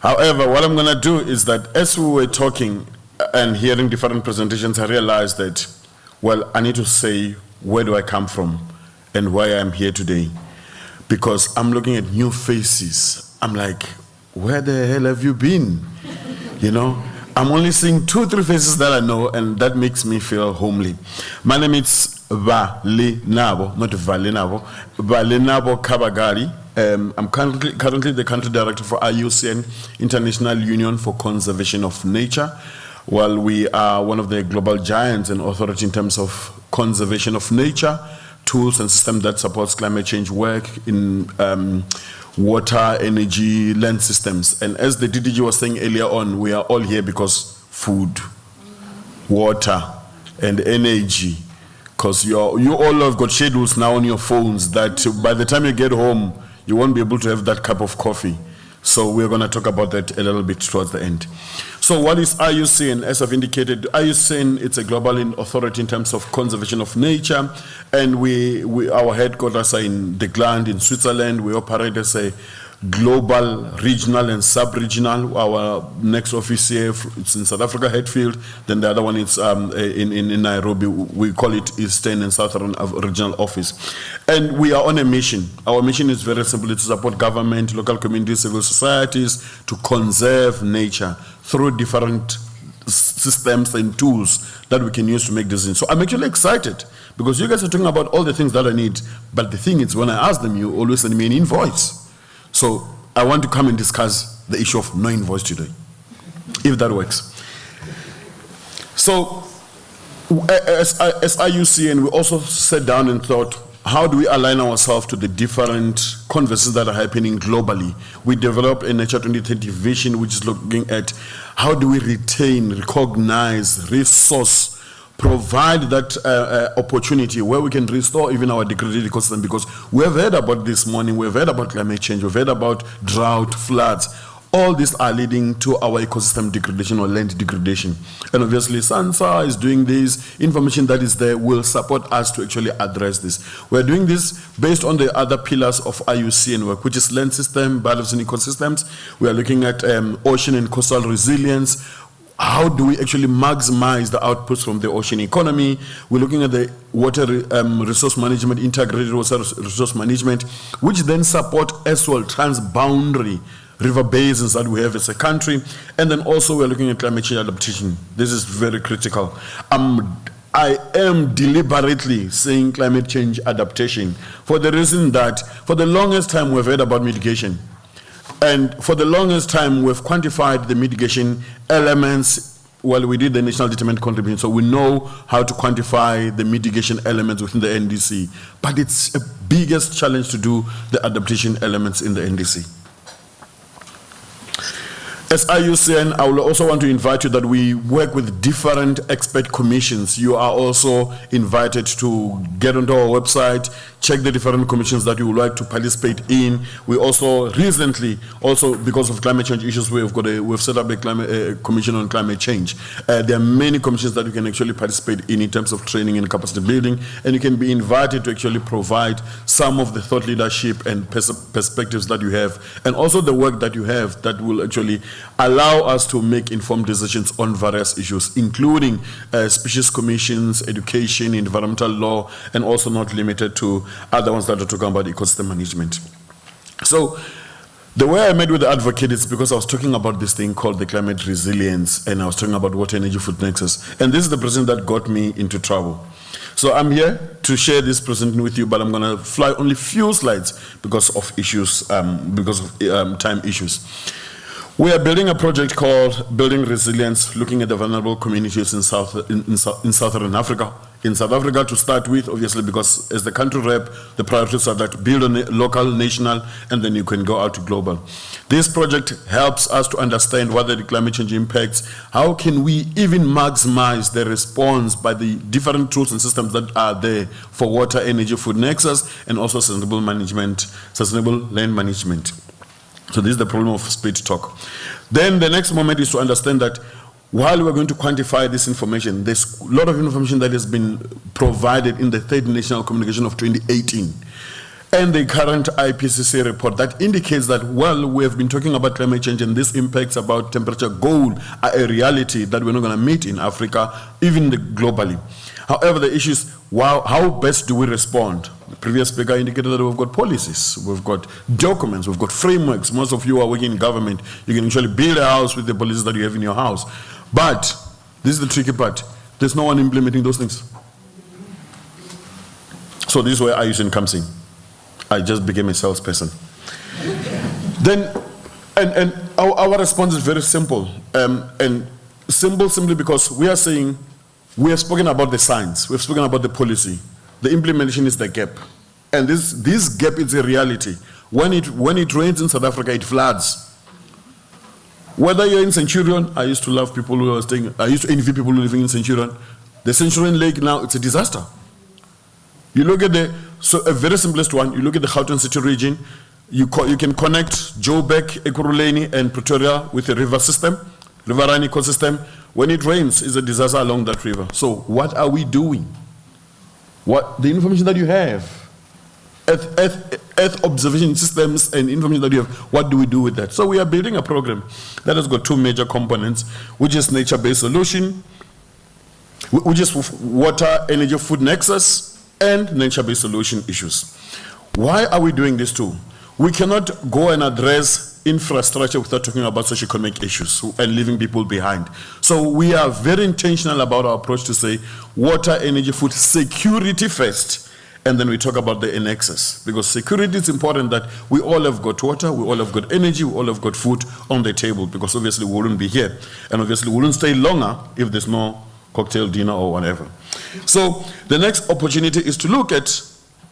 However, what I'm going to do is that as we were talking and hearing different presentations, I realized that, well, I need to say, where do I come from and why I'm here today? Because I'm looking at new faces. I'm like, where the hell have you been? You know? I'm only seeing 2-3 faces that I know, and that makes me feel homely. My name is Valinavo, not Valinavo, Valinavo Kabagari. I'm currently the country director for IUCN, International Union for Conservation of Nature. While we are one of the global giants and authority in terms of conservation of nature, tools and systems that supports climate change work in water, energy, land systems. And as the DDG was saying earlier on, we are all here because food, water, and energy. Because you all have got schedules now on your phones that by the time you get home, you won't be able to have that cup of coffee. So we're going to talk about that a little bit towards the end. So what is IUCN? As I've indicated, IUCN, it's a global authority in terms of conservation of nature. And our headquarters are in the Gland in Switzerland. We operate as a global, regional, and sub-regional. Our next office here, it's in South Africa, Hatfield. Then the other one is in Nairobi. We call it Eastern and Southern Regional Office. And we are on a mission. Our mission is very simple. It's to support government, local communities, civil societies to conserve nature through different systems and tools that we can use to make decisions. So I'm actually excited because you guys are talking about all the things that I need. But the thing is, when I ask them, you always send me an invoice. So I want to come and discuss the issue of no invoice today, if that works. So as IUCN, we also sat down and thought, how do we align ourselves to the different conversations that are happening globally? We developed a Nature 2030 vision, which is looking at how do we retain, recognize, resource, provide that opportunity where we can restore even our degraded ecosystem, because we have heard about this morning, we've heard about climate change, we've heard about drought, floods. All these are leading to our ecosystem degradation or land degradation. And obviously SANSA is doing this. Information that is there will support us to actually address this. We're doing this based on the other pillars of IUCN work, which is land system, biodiversity and ecosystems. We are looking at ocean and coastal resilience. How do we actually maximize the outputs from the ocean economy? We're looking at the water resource management, integrated water resource management, which then support as well transboundary river basins that we have as a country. And then also we're looking at climate change adaptation. This is very critical. I am deliberately saying climate change adaptation for the reason that for the longest time we've heard about mitigation. And for the longest time, we've quantified the mitigation elements. Well, we did the national determined contribution, so we know how to quantify the mitigation elements within the NDC. But it's a biggest challenge to do the adaptation elements in the NDC. As IUCN, I will also want to invite you that we work with different expert commissions. You are also invited to get onto our website, check the different commissions that you would like to participate in. We also recently, also because of climate change issues, we've set up a commission on climate change. There are many commissions that you can actually participate in terms of training and capacity building, and you can be invited to actually provide some of the thought leadership and perspectives that you have, and also the work that you have that will actually allow us to make informed decisions on various issues, including species commissions, education, environmental law, and also not limited to other ones that are talking about ecosystem management. So the way I met with the advocate is because I was talking about this thing called the climate resilience, and I was talking about water, energy, food nexus. And this is the president that got me into trouble. So I'm here to share this presentation with you, but I'm going to fly only few slides because of issues, time issues. We are building a project called Building Resilience, looking at the vulnerable communities in Southern Africa. In South Africa, to start with, obviously, because as the country rep, the priorities are that build on local, national, and then you can go out to global. This project helps us to understand what are the climate change impacts. How can we even maximize the response by the different tools and systems that are there for water, energy, food nexus, and also sustainable management, sustainable land management. So this is the problem of split talk. Then the next moment is to understand that while we're going to quantify this information, there's a lot of information that has been provided in the third national communication of 2018 and the current IPCC report that indicates that, well, we have been talking about climate change and these impacts about temperature goal are a reality that we're not going to meet in Africa, even globally. However, the issue is, how best do we respond? The previous speaker indicated that we've got policies, we've got documents, we've got frameworks. Most of you are working in government. You can actually build a house with the policies that you have in your house. But this is the tricky part. There's no one implementing those things. So this is where IUCN comes in. I just became a salesperson. Then, and our response is very simple. And simple simply because we are saying, we have spoken about the science, we've spoken about the policy. The implementation is the gap. And this gap is a reality. When it rains in South Africa, it floods. Whether you're in Centurion, I used to love people who are staying, I used to envy people living in Centurion. The Centurion Lake now, it's a disaster. You look at a very simplest one, you look at the Gauteng City region, you can connect Joburg, Ekurhuleni, and Pretoria with a river system, riverine ecosystem. When it rains, it's a disaster along that river. So what are we doing? What the information that you have, Earth observation systems and information that you have, what do we do with that? So we are building a program that has got two major components, which is nature-based solution, which is water, energy, food nexus, and nature-based solution issues. Why are we doing this too? We cannot go and address infrastructure without talking about socioeconomic issues and leaving people behind. So we are very intentional about our approach to say water, energy, food, security first, and then we talk about the nexus. Because security is important, that we all have got water, we all have got energy, we all have got food on the table, because obviously we wouldn't be here. And obviously we wouldn't stay longer if there's no cocktail dinner or whatever. So the next opportunity is to look at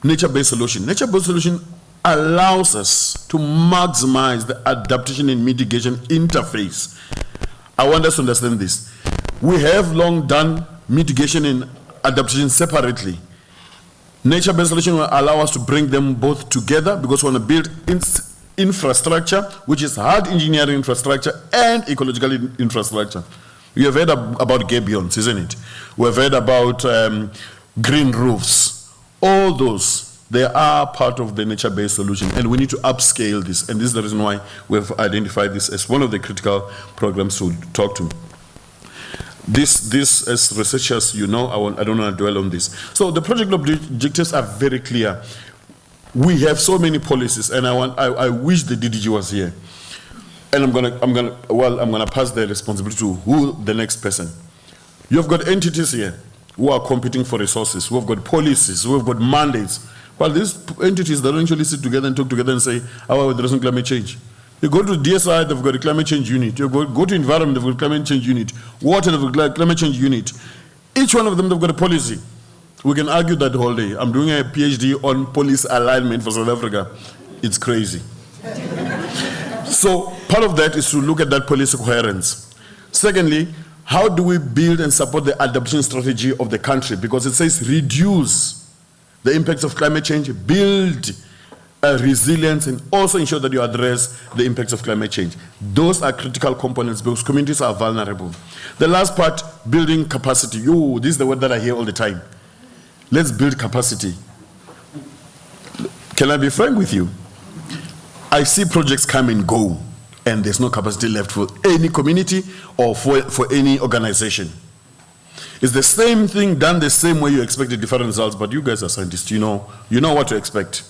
nature-based solution. Nature-based solution allows us to maximize the adaptation and mitigation interface. I want us to understand this. We have long done mitigation and adaptation separately. Nature-based solution will allow us to bring them both together, because we want to build infrastructure, which is hard engineering infrastructure and ecological infrastructure. You have heard about gabions, isn't it? We have heard about green roofs. All those, they are part of the nature-based solution, and we need to upscale this. And this is the reason why we have identified this as one of the critical programs to talk to. This as researchers, you know, I don't want to dwell on this. So the project objectives are very clear. We have so many policies, and I wish the DDG was here. And I'm gonna pass the responsibility to the next person. You've got entities here who are competing for resources, who have got policies, who have got mandates. Well, these entities, they don't actually sit together and talk together and say, how are we addressing climate change? You go to DSI, they've got a climate change unit. You go to environment, they've got a climate change unit. Water, they've got a climate change unit. Each one of them, they've got a policy. We can argue that whole day. I'm doing a PhD on policy alignment for South Africa. It's crazy. So part of that is to look at that policy coherence. Secondly, how do we build and support the adaptation strategy of the country? Because it says reduce the impacts of climate change, build resilience, and also ensure that you address the impacts of climate change. Those are critical components because communities are vulnerable. The last part, building capacity. This is the word that I hear all the time. Let's build capacity. Can I be frank with you? I see projects come and go, and there's no capacity left for any community or for any organization. It's the same thing done the same way you expected different results, but you guys are scientists, you know what to expect.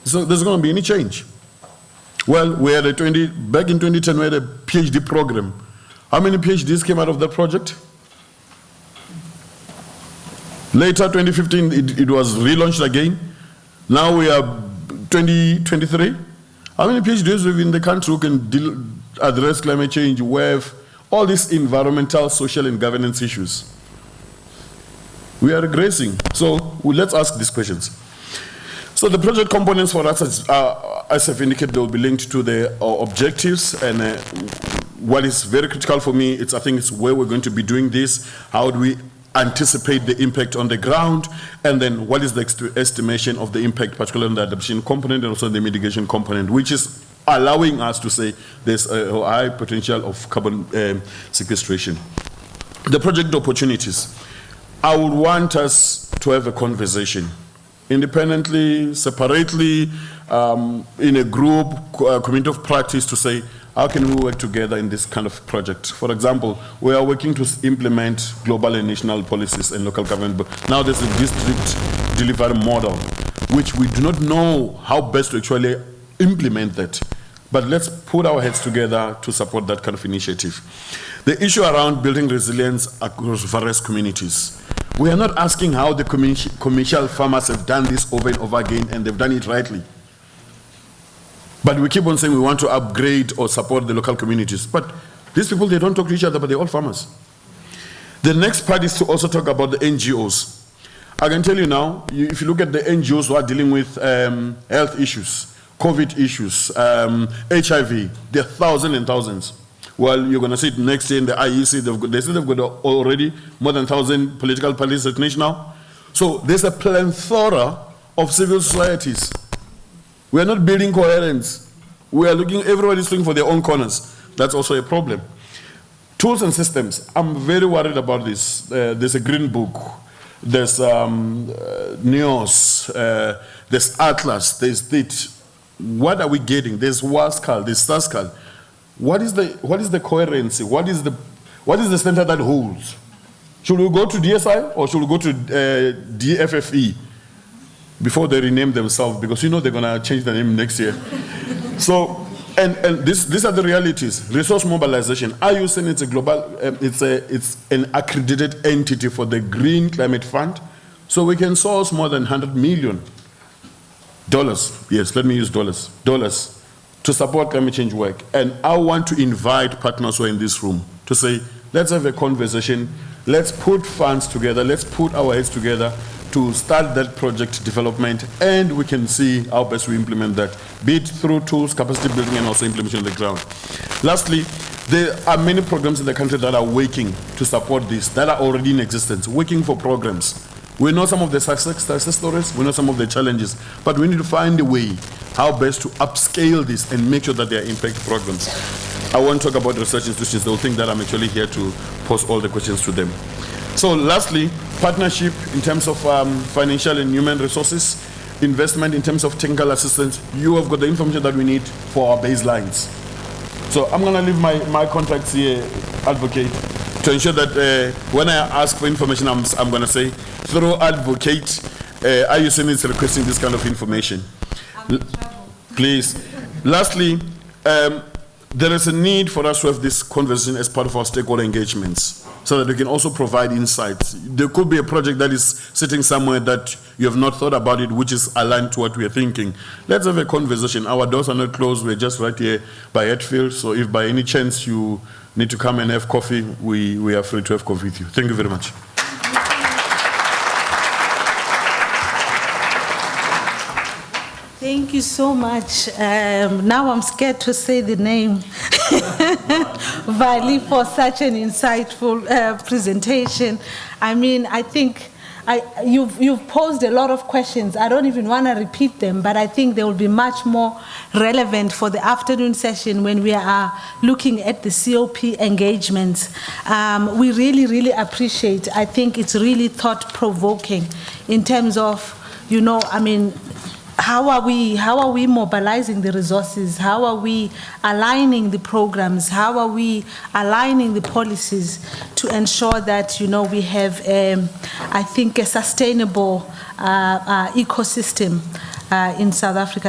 So there's going to be any change. Well, we had back in 2010, we had a PhD program. How many PhDs came out of that project? Later, 2015, it was relaunched again. Now we are 2023. How many PhDs live in the country who can address climate change, WEF, all these environmental, social, and governance issues? We are regressing. So let's ask these questions. So the project components for us, as I've indicated, they will be linked to the objectives. And what is very critical for me, I think it's where we're going to be doing this. How do we anticipate the impact on the ground? And then what is the estimation of the impact, particularly on the adaptation component and also the mitigation component, which is allowing us to say there's a high potential of carbon sequestration. The project opportunities. I would want us to have a conversation, independently, separately, in a group, community of practice, to say, how can we work together in this kind of project? For example, we are working to implement global and national policies and local government. Now there's a district delivery model, which we do not know how best to actually implement that. But let's put our heads together to support that kind of initiative. The issue around building resilience across various communities. We are not asking how the commercial farmers have done this over and over again, and they've done it rightly. But we keep on saying we want to upgrade or support the local communities. But these people, they don't talk to each other, but they're all farmers. The next part is to also talk about the NGOs. I can tell you now, if you look at the NGOs who are dealing with health issues, COVID issues, HIV, there are thousands and thousands. Well, you're going to see it next year in the IEC. They say they've got already more than 1,000 political parties at national. Now. So there's a plethora of civil societies. We are not building coherence. We are everybody's looking for their own corners. That's also a problem. Tools and systems. I'm very worried about this. There's a green book. There's NEOSS. There's Atlas. There's DIT. What are we getting? There's WASCAL. There's SASCAL. What is the coherency? What is the center that holds? Should we go to DSI or should we go to DFFE before they rename themselves? Because they're going to change the name next year. So, and these are the realities. Resource mobilization. Are you saying it's a global? It's an accredited entity for the Green Climate Fund, so we can source more than $100 million. Yes, let me use dollars. To support climate change work. And I want to invite partners who are in this room to say, let's have a conversation, let's put funds together, let's put our heads together to start that project development, and we can see how best we implement that, be it through tools, capacity building, and also implementation on the ground. Lastly, there are many programs in the country that are working to support this, that are already in existence, working for programs. We know some of the success stories, we know some of the challenges, but we need to find a way how best to upscale this and make sure that they are impact programs. I won't talk about research institutions, they'll think that I'm actually here to pose all the questions to them. So lastly, partnership in terms of financial and human resources, investment in terms of technical assistance. You have got the information that we need for our baselines. So I'm going to leave my contacts here, advocate, to ensure that when I ask for information, I'm going to say, through advocate, IUCN is requesting this kind of information. Please. Lastly, there is a need for us to have this conversation as part of our stakeholder engagements so that we can also provide insights. There could be a project that is sitting somewhere that you have not thought about it, which is aligned to what we are thinking. Let's have a conversation. Our doors are not closed. We're just right here by Hatfield. So if by any chance you need to come and have coffee, we are free to have coffee with you. Thank you very much. Thank you so much. Now I'm scared to say the name. Vali, for such an insightful presentation. I mean, I think you've posed a lot of questions. I don't even want to repeat them, but I think they will be much more relevant for the afternoon session when we are looking at the COP engagements. We really, really appreciate. I think it's really thought-provoking in terms of, you know, I mean, how are we mobilizing the resources? How are we aligning the programs? How are we aligning the policies to ensure that, you know, we have, I think, a sustainable ecosystem in South Africa?